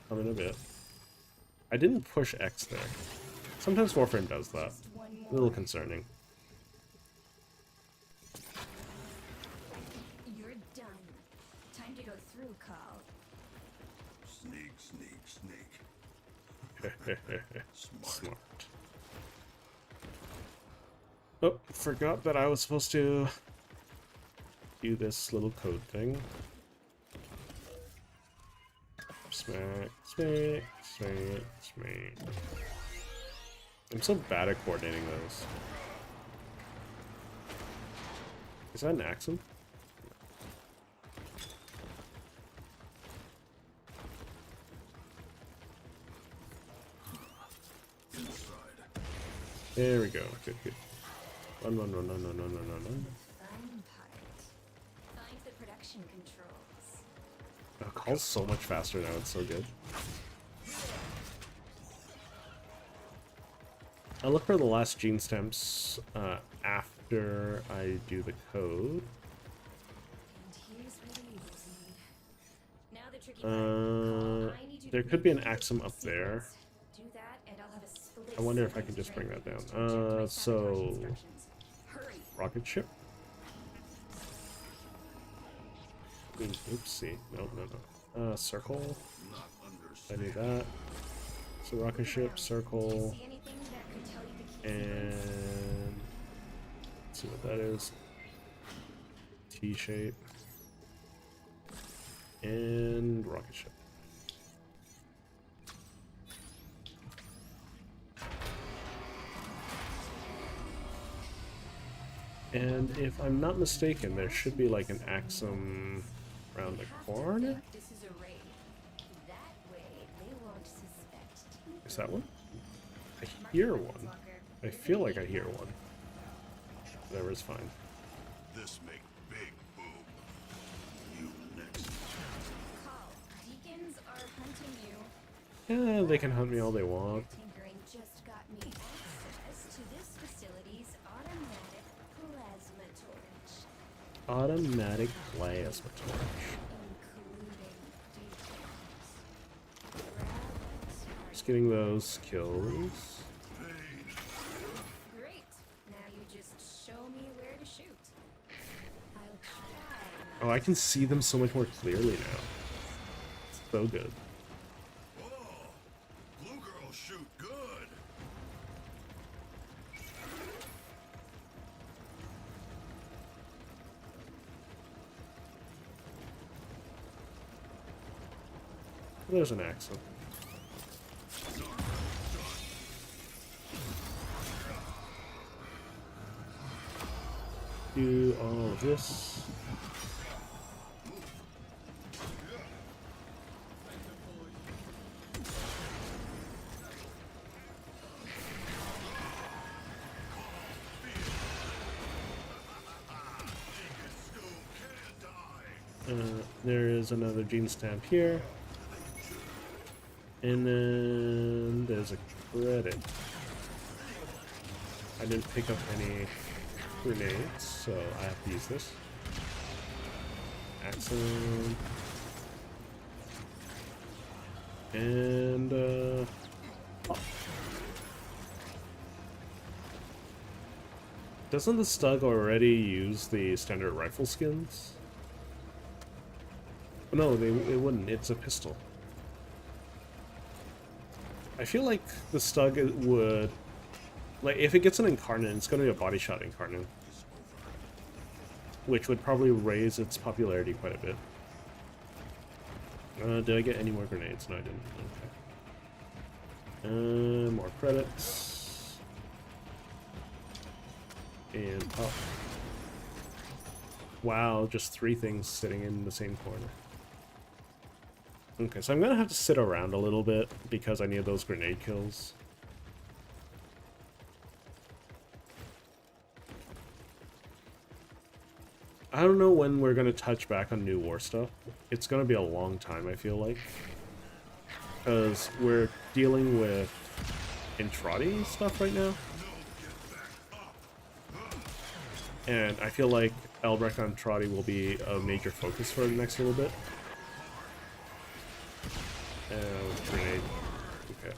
come in a bit. I didn't push X there. Sometimes Warframe does that. A little concerning. You're done. Time to go through, Kahl. Sneak, sneak, sneak. Smart. Oh, forgot that I was supposed to do this little code thing. Smack, smack, smack, smack. I'm so bad at coordinating those. Is that an Axum? There we go. Good, good. Run, run, run, run, run, run, run, run. Fun part. Find the production controls. Oh, Kahl's so much faster now. It's so good. I'll look for the last gene stamps after I do the code. And here's where the evils lead. Now the tricky part. Kahl, I need you There to could be an make Axum up there. do that, and I'll have a split I wonder if I can second just bring that ready down. to inject my So sabotage instructions. Hurry. rocket ship. Oopsie. No, no, no. Circle. I do that. So rocket ship, circle, See anything that could tell you the keys and let's see what that is. T shape and rocket ship. And if I'm not mistaken, there should be like an Axum around the corner. This is a raid. That way they won't suspect. Is that one? I hear one. I feel like I hear one. Whatever is fine. This make big boom. You next. Kahl, deacons are hunting you. Yeah, they can hunt me all they want. Tinkering just got me access to this facility's automatic plasma torch, Automatic plasma torch. including deacons. Grab Just getting those kills. Great. Now you just show me where to shoot. I'll try. Oh, I can see them so much more clearly now. So good. Oh, blue girls shoot good. There's an Axum. Do all of this. There is another gene stamp here. And then there's a credit. I didn't pick up any grenades, so I have to use this. Axum. And, oh. Doesn't the Stug already use the standard rifle skins? Oh, no, it wouldn't. It's a pistol. I feel like the Stug would... Like, if it gets an Incarnate, it's going to be a body shot Incarnate. Which would probably raise its popularity quite a bit. Did I get any more grenades? No, I didn't. Okay. More credits. And pop. Wow, just 3 things sitting in the same corner. Okay, so I'm gonna have to sit around a little bit because I need those grenade kills. I don't know when we're gonna touch back on new war stuff. It's gonna be a long time, I feel like. Because we're dealing with Intrati stuff right now. And I feel like Elbrecht on Trotty will be a major focus for the next little bit. Grenade. Okay.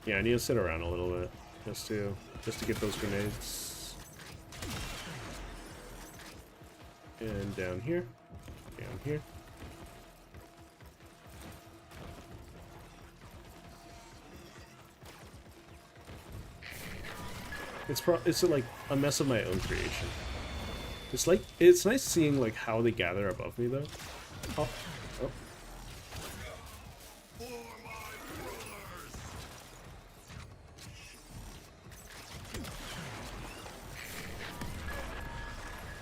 Yeah, I need to sit around a little bit just to get those grenades. And down here. Down here. It's like a mess of my own creation. It's nice seeing like how they gather above me though.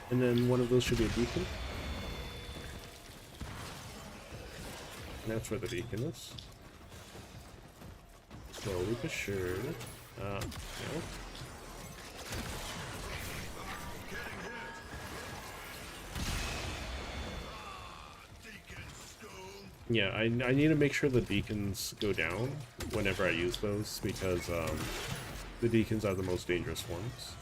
And then one of those should be a beacon. And that's where the beacon is. Slowly but surely. No. Yeah, I need to make sure the deacons go down whenever I use those, because the deacons are the most dangerous ones.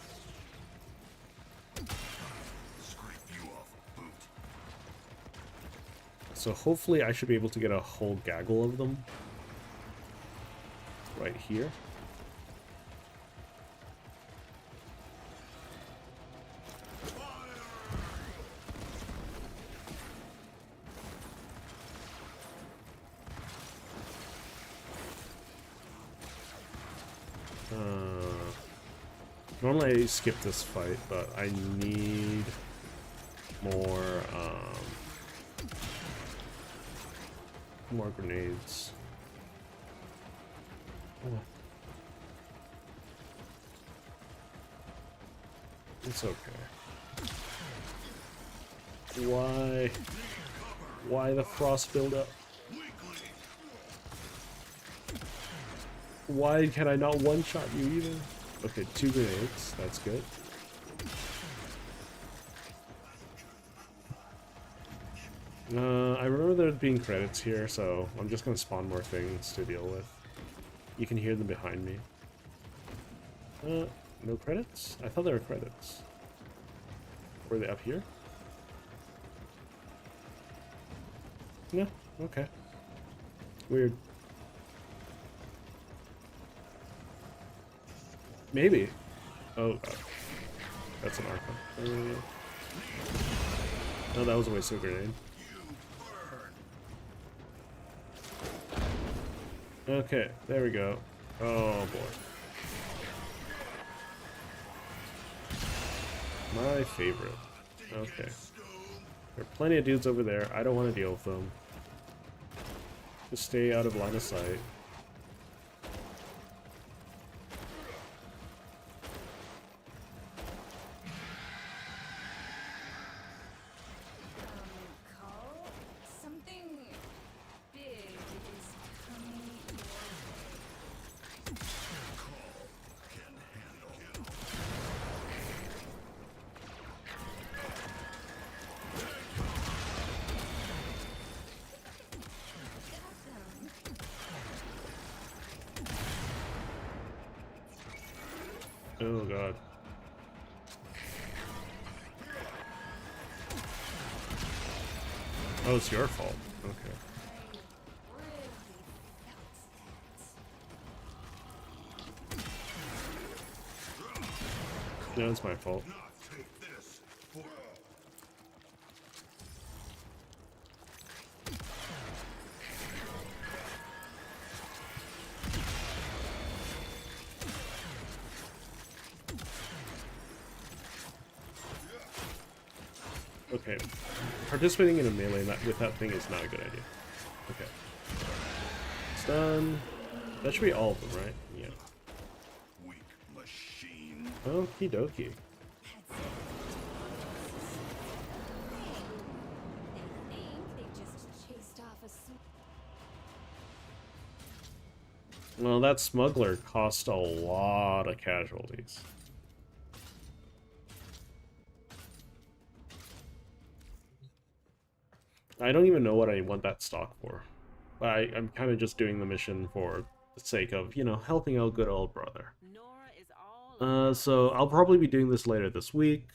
So hopefully I should be able to get a whole gaggle of them right here. Normally I skip this fight, but I need more grenades. Oh. It's okay. Why the frost buildup? Why can I not one-shot you even? Okay, 2 grenades. That's good. I remember there being credits here, so I'm just gonna spawn more things to deal with. You can hear them behind me. No credits? I thought there were credits. Were they up here? No? Okay. Weird. Maybe. Oh, God. That's an Archon. Oh, that was a waste of a grenade. Okay, there we go. Oh, boy. My favorite. Okay. There are plenty of dudes over there. I don't want to deal with them. Just stay out of line of sight. Kahl, something big is coming your way. Oh, God. Oh, it's your fault. Okay. No, it's my fault. Okay. Participating in a melee with that thing is not a good idea. Okay. It's done. That should be all of them, right? Yeah. Weak machine. Okie dokie. They think they just chased off a Well, that smuggler cost a lot of casualties. I don't even know what I want that stock for. But I'm kind of just doing the mission for the sake of, you know, helping out good old brother. So I'll probably be doing this later this week.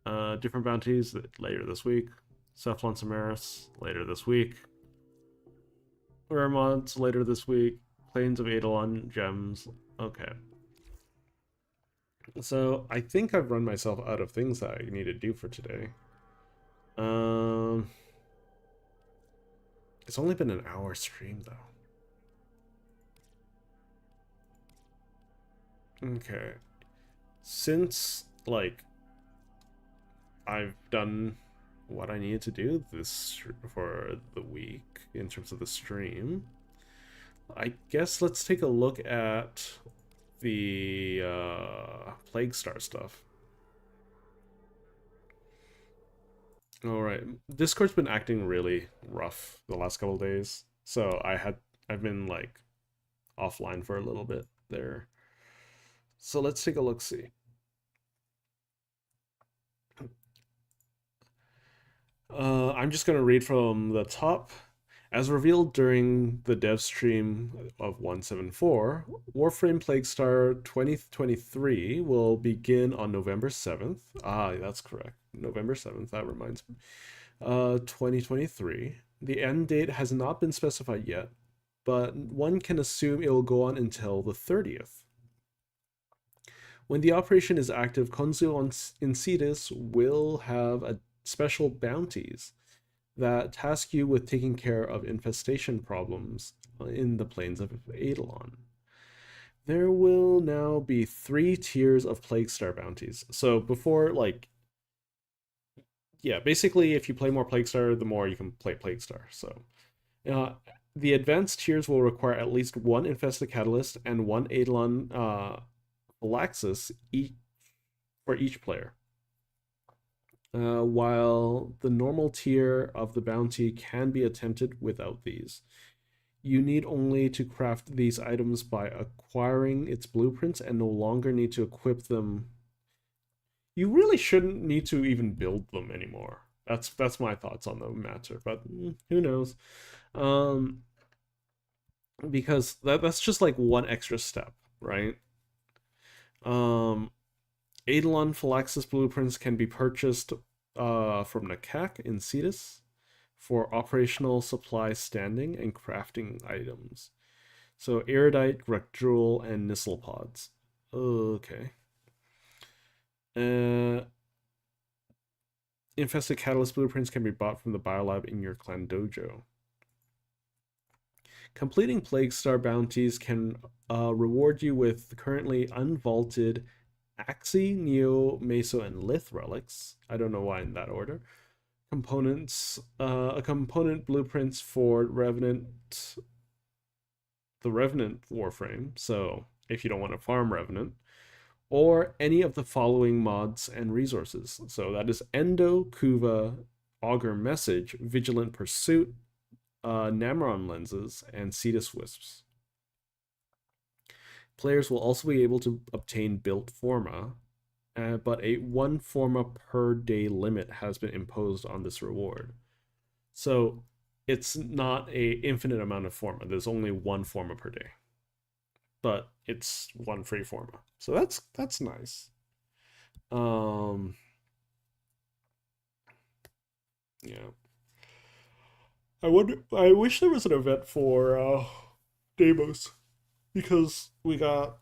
Different bounties later this week. Cephalon Samaris later this week. Rare mods later this week. Plains of Eidolon gems. Okay. So I think I've run myself out of things that I need to do for today. It's only been an hour stream though. Okay. Since like I've done what I needed to do this for the week in terms of the stream, I guess let's take a look at the Plague Star stuff. Alright. Discord's been acting really rough the last couple of days. So I've been like offline for a little bit there. So let's take a look see. I'm just gonna read from the top. As revealed during the dev stream of 174, Warframe Plaguestar 2023 will begin on November 7th. Ah, that's correct. November 7th, that reminds me. 2023. The end date has not been specified yet, but one can assume it will go on until the 30th. When the operation is active, Konzu and Cetus will have special bounties that task you with taking care of infestation problems in the plains of Eidolon. There will now be 3 tiers of Plaguestar bounties. So before, like, yeah, basically if you play more Plaguestar, the more you can play Plaguestar. So the advanced tiers will require at least 1 Infested Catalyst and 1 Eidolon Phylaxis for each player. While the normal tier of the bounty can be attempted without these. You need only to craft these items by acquiring its blueprints and no longer need to equip them. You really shouldn't need to even build them anymore. That's my thoughts on the matter, but who knows? Because that's just like one extra step, right? Eidolon Phylaxis blueprints can be purchased from Nakak in Cetus for operational supply standing and crafting items. So Erudite, Rectruel, and Nissel pods. Okay. Infested Catalyst blueprints can be bought from the Biolab in your clan dojo. Completing Plaguestar bounties can reward you with currently unvaulted Axie, Neo, Meso, and Lith relics. I don't know why in that order. Components, a component blueprints for Revenant, the Revenant Warframe. So if you don't want to farm Revenant, or any of the following mods and resources. So that is Endo, Kuva, Augur Message, Vigilant Pursuit, Namron lenses, and Cetus Wisps. Players will also be able to obtain built forma, but a 1 forma per day limit has been imposed on this reward. So it's not a infinite amount of forma. There's only 1 forma per day, but it's 1 free forma. So that's nice. Yeah. I wish there was an event for Deimos, because we got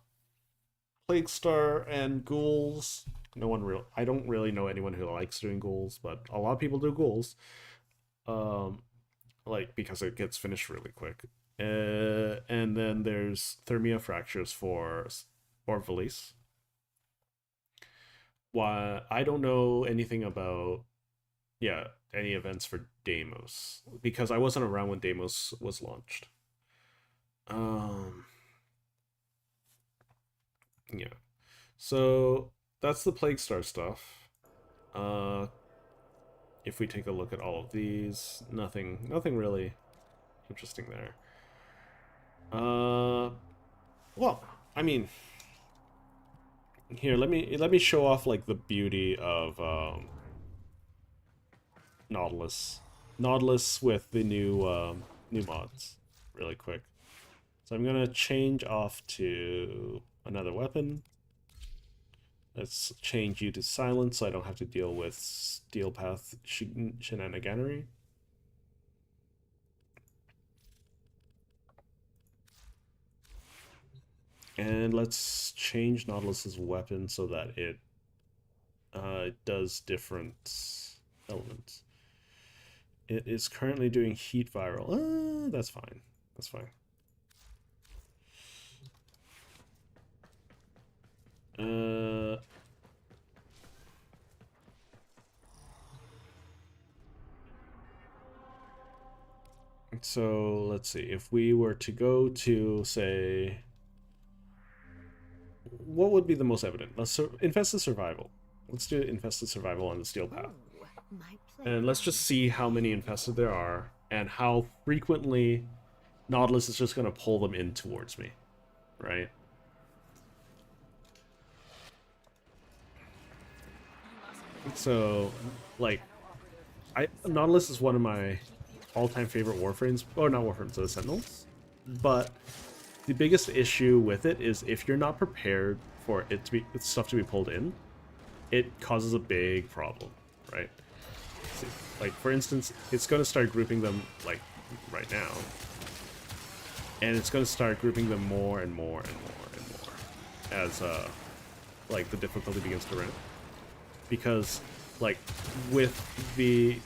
Plaguestar and ghouls. I don't really know anyone who likes doing ghouls, but a lot of people do ghouls. Like because it gets finished really quick. And then there's Thermia Fractures for Orphelis. Why I don't know anything about any events for Deimos, because I wasn't around when Deimos was launched. Yeah. So that's the Plaguestar stuff. If we take a look at all of these, nothing really interesting there. Well, I mean, here let me show off like the beauty of Nautilus with the new mods really quick. So I'm gonna change off to another weapon. Let's change you to silence so I don't have to deal with steel path shenaniganery. And let's change Nautilus's weapon so that it does different elements. It is currently doing heat viral. That's fine. That's fine. So let's see. If we were to go to, say, what would be the most evident? Infested survival. Let's do infested survival on the steel path. And let's just see how many infested there are, and how frequently Nautilus is just going to pull them in towards me, right? So, like, Nautilus is one of my all-time favorite Warframes. Oh, not Warframes, the Sentinels. But the biggest issue with it is if you're not prepared for it to be stuff to be pulled in, it causes a big problem, right? See, like, for instance, it's going to start grouping them, like, right now. And it's going to start grouping them more and more and more and more as, like, the difficulty begins to ramp. Because, like, with the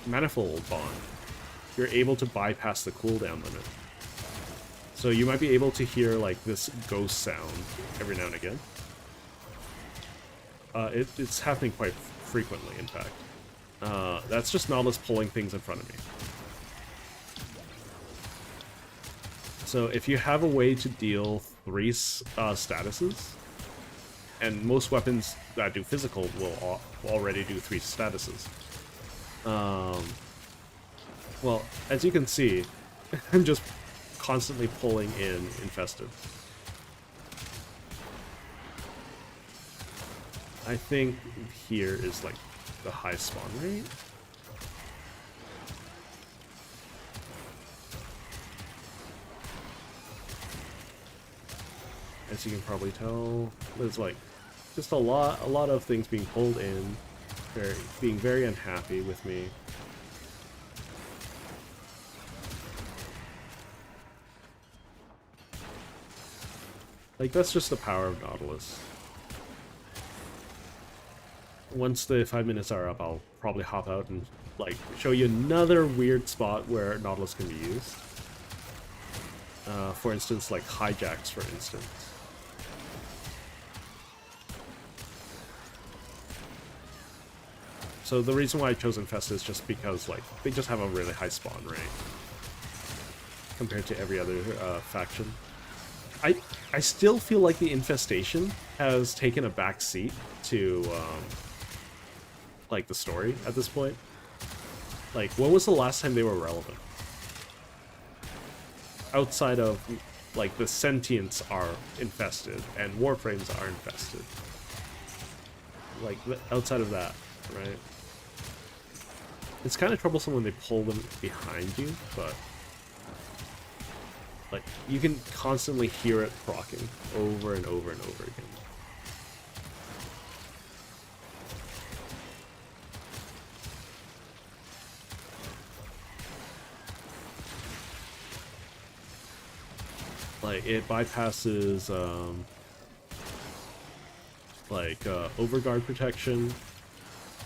Manifold Bond, you're able to bypass the cooldown limit. So you might be able to hear, like, this ghost sound every now and again. It's happening quite frequently, in fact. That's just Nautilus pulling things in front of me. So if you have a way to deal 3 statuses, and most weapons that do physical will already do 3 statuses. Well, as you can see, I'm just constantly pulling in infested. I think here is like the high spawn rate. As you can probably tell, there's like just a lot of things being pulled in, being very unhappy with me. Like, that's just the power of Nautilus. Once the 5 minutes are up, I'll probably hop out and, like, show you another weird spot where Nautilus can be used. For instance, like hijacks, for instance. So the reason why I chose Infest is just because, like, they just have a really high spawn rate compared to every other faction. I still feel like the Infestation has taken a back seat to, like, the story at this point. Like, when was the last time they were relevant? Outside of, like, the Sentients are infested, and Warframes are infested. Like, outside of that, right? It's kind of troublesome when they pull them behind you, but... like, you can constantly hear it proccing over and over and over again. Like, it bypasses, overguard protection.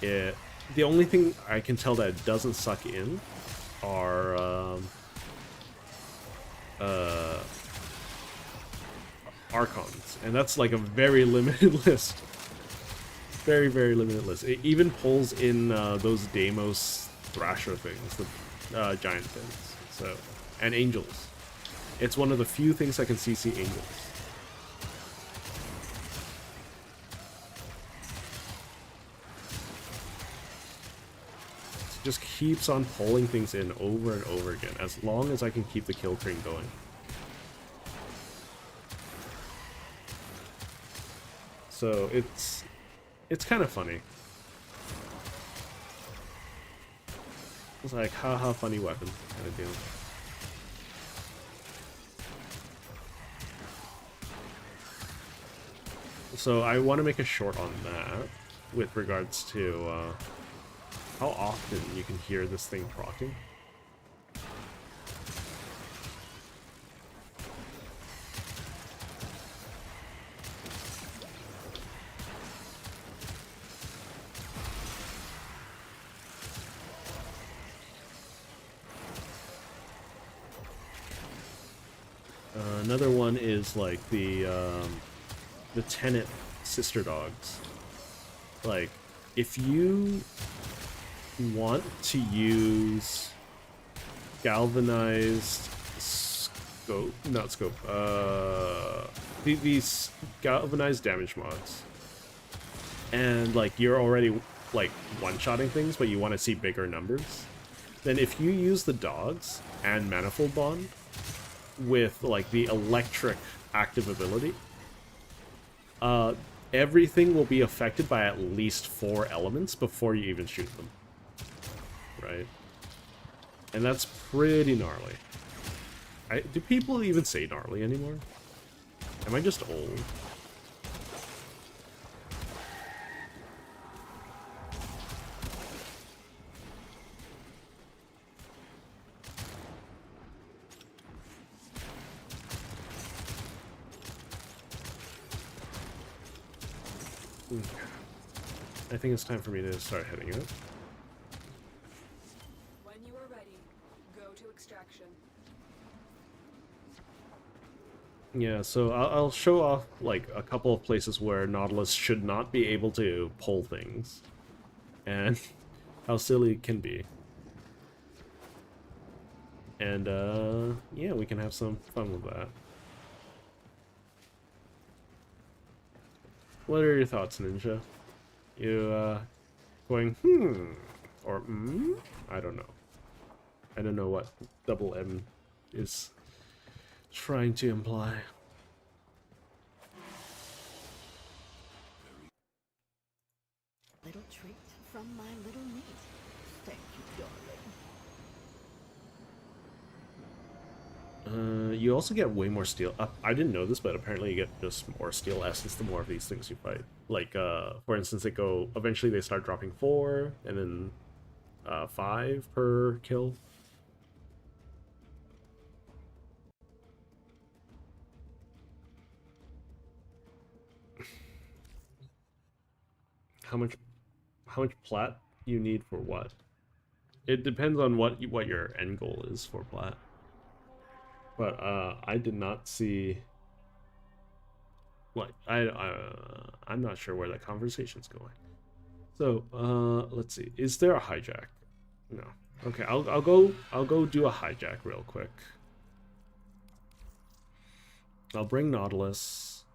The only thing I can tell that it doesn't suck in are, Archons, and that's like a very limited list. Very, very limited list. It even pulls in those Deimos Thrasher things, the giant things. So, and Angels. It's one of the few things I can CC Angels. It just keeps on pulling things in over and over again, as long as I can keep the kill train going. So it's kind of funny. It's like, haha, funny weapon kind of deal. So I want to make a short on that with regards to how often you can hear this thing proccing. Another one is like the Tenet sister dogs. Like, if you want to use galvanized scope, not scope, these galvanized damage mods, and like you're already like one-shotting things, but you want to see bigger numbers, then if you use the dogs and Manifold Bond with like the electric active ability, everything will be affected by at least 4 elements before you even shoot them. Right? And that's pretty gnarly. Do people even say gnarly anymore? Am I just old? I think it's time for me to start heading out. When you are ready, go to extraction. Yeah, so I'll show off like a couple of places where Nautilus should not be able to pull things, and how silly it can be. And yeah, we can have some fun with that. What are your thoughts, Ninja? You going or I don't know. I don't know what double M is trying to imply. Little treat from my little meat. Thank you, darling. You also get way more steel. I didn't know this, but apparently you get just more steel essence the more of these things you fight. Like, for instance, eventually they start dropping 4, and then 5 per kill. How much plat you need for what? It depends on what your end goal is for plat. But I did not see. Like I'm not sure where that conversation's going. So let's see. Is there a hijack? No. Okay, I'll go do a hijack real quick. I'll bring Nautilus,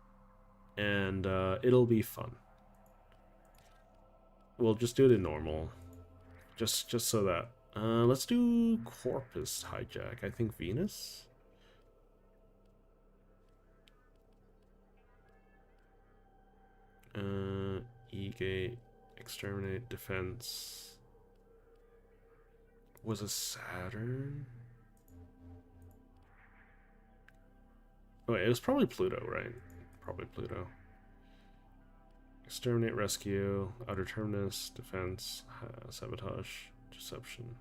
and it'll be fun. We'll just do it in normal, just so that. Let's do Corpus hijack. I think Venus. E-gate, exterminate, defense. Was a Saturn? Oh, wait, it was probably Pluto, right? Probably Pluto. Exterminate, rescue, outer terminus, defense, sabotage, deception,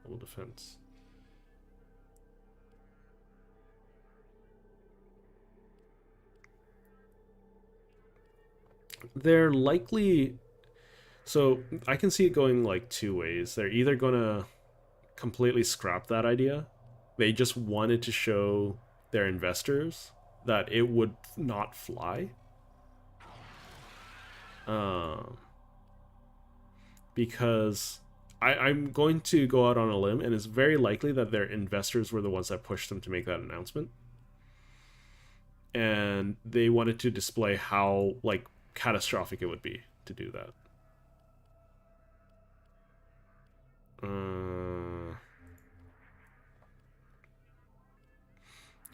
double defense. They're likely. So I can see it going like 2 ways. They're either gonna completely scrap that idea. They just wanted to show their investors that it would not fly. Because I'm going to go out on a limb, and it's very likely that their investors were the ones that pushed them to make that announcement. And they wanted to display how, like, catastrophic it would be to do that.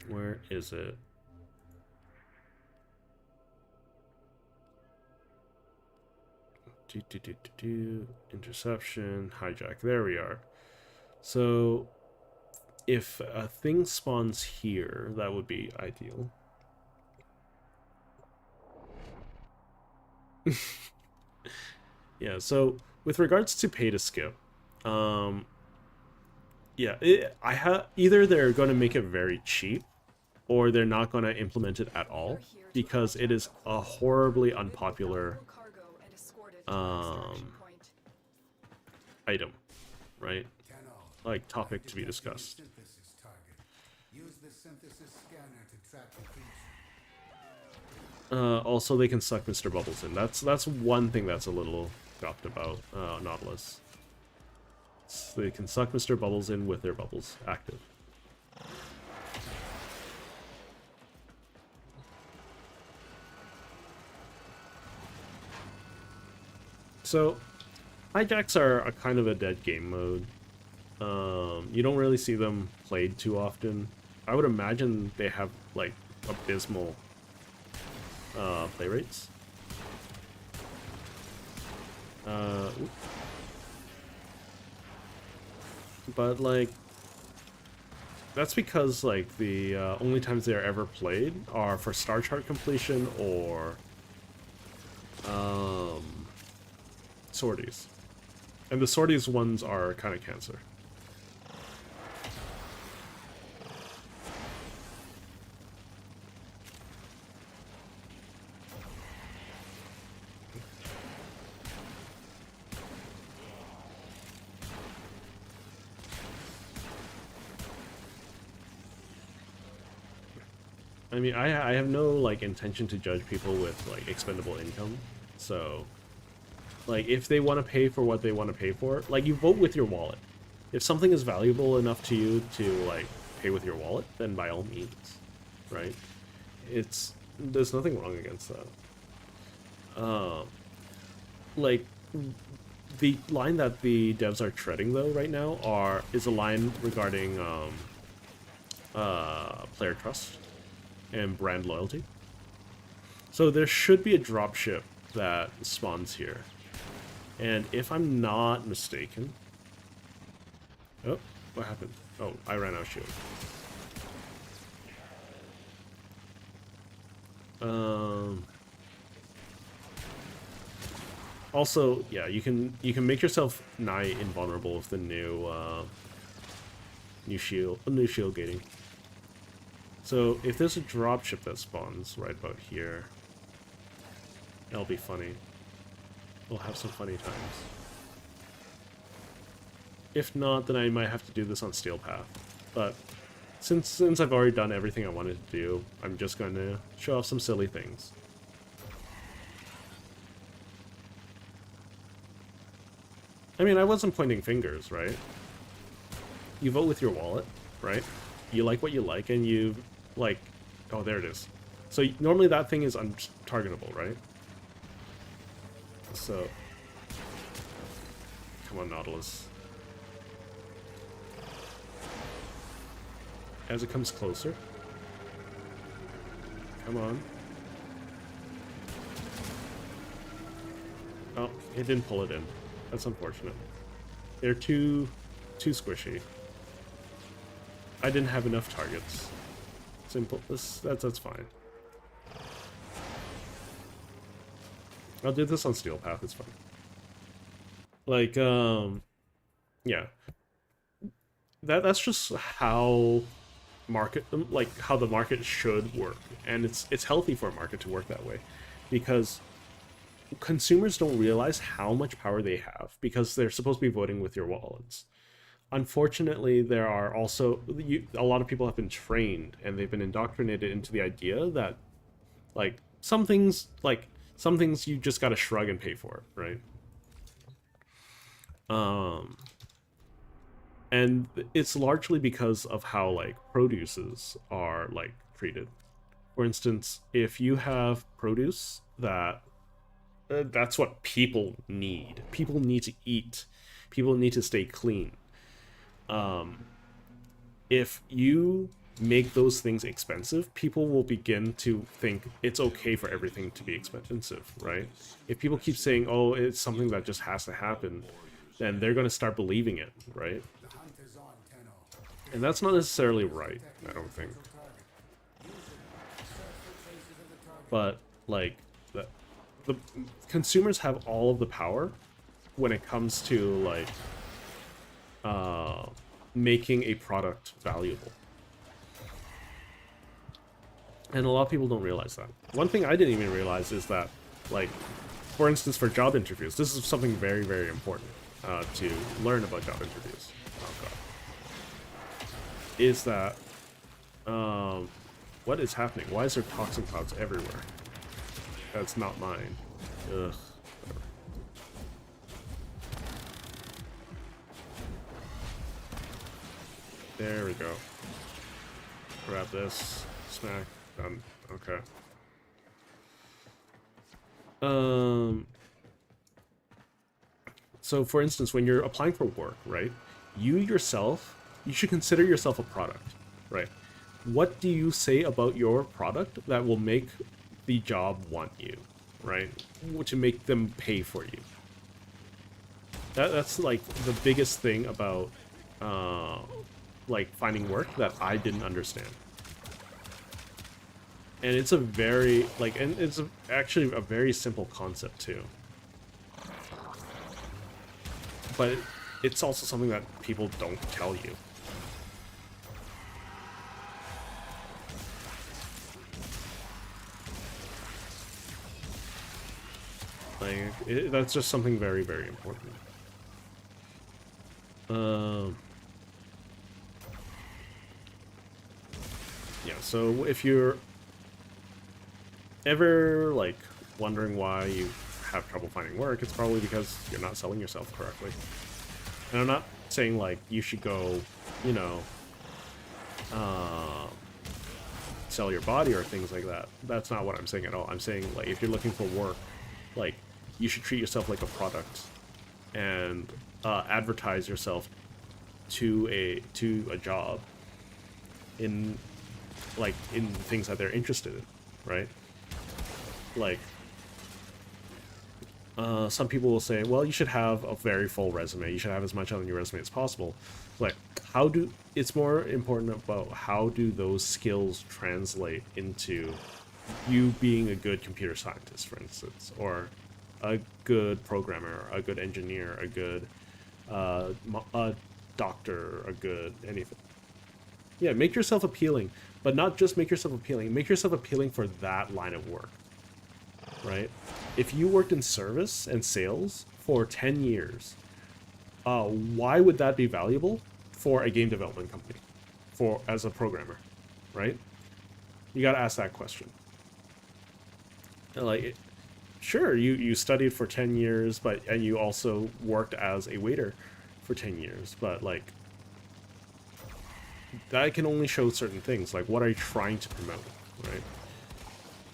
Where is it? Interception, hijack. There we are. So, if a thing spawns here, that would be ideal. Yeah, so with regards to pay to skip, yeah, either they're going to make it very cheap, or they're not going to implement it at all, because it is a horribly unpopular item, right? Like, topic to be discussed. Also, they can suck Mr. Bubbles in. That's one thing that's a little dropped about Nautilus. So they can suck Mr. Bubbles in with their bubbles active. So, hijacks are a kind of a dead game mode. You don't really see them played too often. I would imagine they have, like, abysmal play rates. But, like, that's because, like, the only times they are ever played are for star chart completion or sorties. And the sorties ones are kind of cancer. I mean, I have no, like, intention to judge people with, like, expendable income. So, like, if they want to pay for what they want to pay for, like, you vote with your wallet. If something is valuable enough to you to, like, pay with your wallet, then by all means, right? There's nothing wrong against that. Like, the line that the devs are treading, though, right now is a line regarding, player trust and brand loyalty. So there should be a dropship that spawns here. And if I'm not mistaken... Oh, what happened? Oh, I ran out of shield. Also, yeah, you can make yourself nigh invulnerable with the new shield gating. So if there's a dropship that spawns right about here, that'll be funny. We'll have some funny times. If not, then I might have to do this on Steel Path. But since I've already done everything I wanted to do, I'm just going to show off some silly things. I mean, I wasn't pointing fingers, right? You vote with your wallet, right? You like what you like, and you, like... Oh, there it is. So normally that thing is untargetable, right? So... Come on, Nautilus. As it comes closer. Come on. Oh, it didn't pull it in. That's unfortunate. They're too squishy. I didn't have enough targets. Simple. That's fine. I'll do this on Steel Path. It's fine. Like, yeah. That's just how how the market should work, and it's healthy for a market to work that way, because consumers don't realize how much power they have because they're supposed to be voting with your wallets. Unfortunately, there are also a lot of people have been trained and they've been indoctrinated into the idea that, like, some things you just gotta shrug and pay for, right? And it's largely because of how, like, produces are, like, treated. For instance, if you have produce that's what people need. People need to eat. People need to stay clean. If you make those things expensive, people will begin to think it's okay for everything to be expensive, right? If people keep saying, oh, it's something that just has to happen, then they're going to start believing it, right? And that's not necessarily right, I don't think. But, like, the consumers have all of the power when it comes to, like, making a product valuable. And a lot of people don't realize that. One thing I didn't even realize is that, like, for instance, for job interviews, this is something very, very important to learn about job interviews. Oh, God. Is that, what is happening? Why is there toxin clouds everywhere? That's not mine. Ugh. There we go. Grab this. Smack. Done. Okay. So for instance, when you're applying for work, right, you yourself, you should consider yourself a product, right? What do you say about your product that will make the job want you, right? To make them pay for you. That's like the biggest thing about like finding work that I didn't understand. And it's a very and it's actually a very simple concept too. But it's also something that people don't tell you. Like, that's just something very, very important. Yeah, so if you're ever, like, wondering why you have trouble finding work, it's probably because you're not selling yourself correctly. And I'm not saying, like, you should go, you know, sell your body or things like that. That's not what I'm saying at all. I'm saying, like, if you're looking for work, like, you should treat yourself like a product and advertise yourself to a job in things that they're interested in, right? Like, some people will say, well, you should have a very full resume. You should have as much on your resume as possible. Like, it's more important about how do those skills translate into you being a good computer scientist, for instance, or a good programmer, a good engineer, a good a doctor, a good anything. Yeah, make yourself appealing, but not just make yourself appealing. Make yourself appealing for that line of work, right? If you worked in service and sales for 10 years, why would that be valuable for a game development company, as a programmer, right? You got to ask that question. Like, sure, you studied for 10 years, and you also worked as a waiter for 10 years, but like, that can only show certain things. Like, what are you trying to promote, right?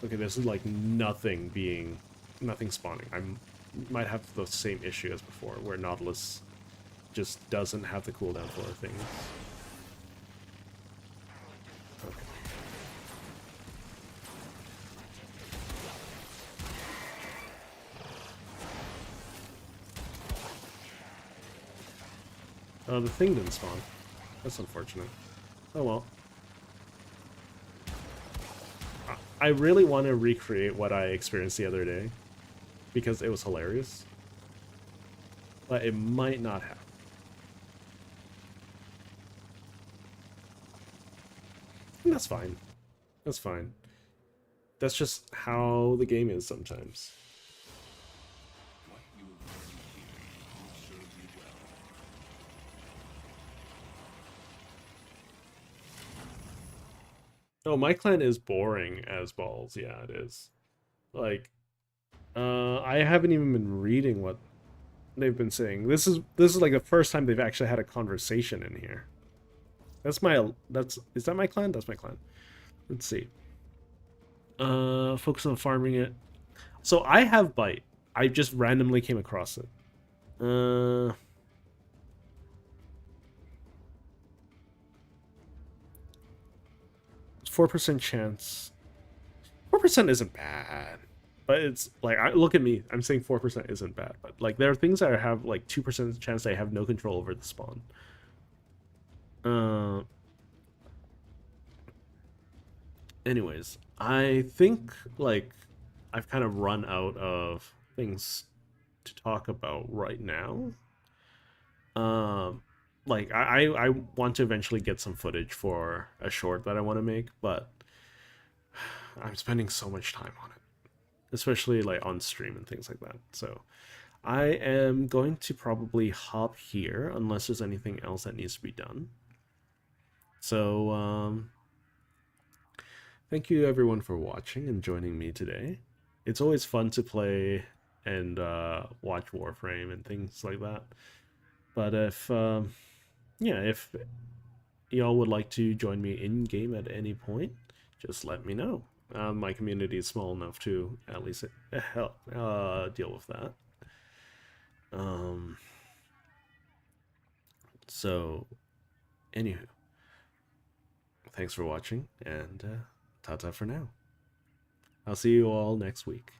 Okay, this is like nothing spawning. I might have the same issue as before, where Nautilus just doesn't have the cooldown for things. Oh, the thing didn't spawn. That's unfortunate. Oh well. I really want to recreate what I experienced the other day, because it was hilarious. But it might not happen. And that's fine. That's fine. That's just how the game is sometimes. Oh, my clan is boring as balls. Yeah, it is. Like, I haven't even been reading what they've been saying. This is like the first time they've actually had a conversation in here. Is that my clan? That's my clan. Let's see. Focus on farming it. So I have Bite. I just randomly came across it. 4% chance. 4% isn't bad. But it's like, look at me. I'm saying 4% isn't bad. But like, there are things that have like 2% chance they have no control over the spawn. Anyways, I think like I've kind of run out of things to talk about right now. Like I want to eventually get some footage for a short that I want to make, but I'm spending so much time on it, especially like on stream and things like that. So I am going to probably hop here unless there's anything else that needs to be done. So thank you everyone for watching and joining me today. It's always fun to play and watch Warframe and things like that. But if if y'all would like to join me in game at any point, just let me know. My community is small enough to at least help deal with that. So, anywho, thanks for watching, and ta-ta for now. I'll see you all next week.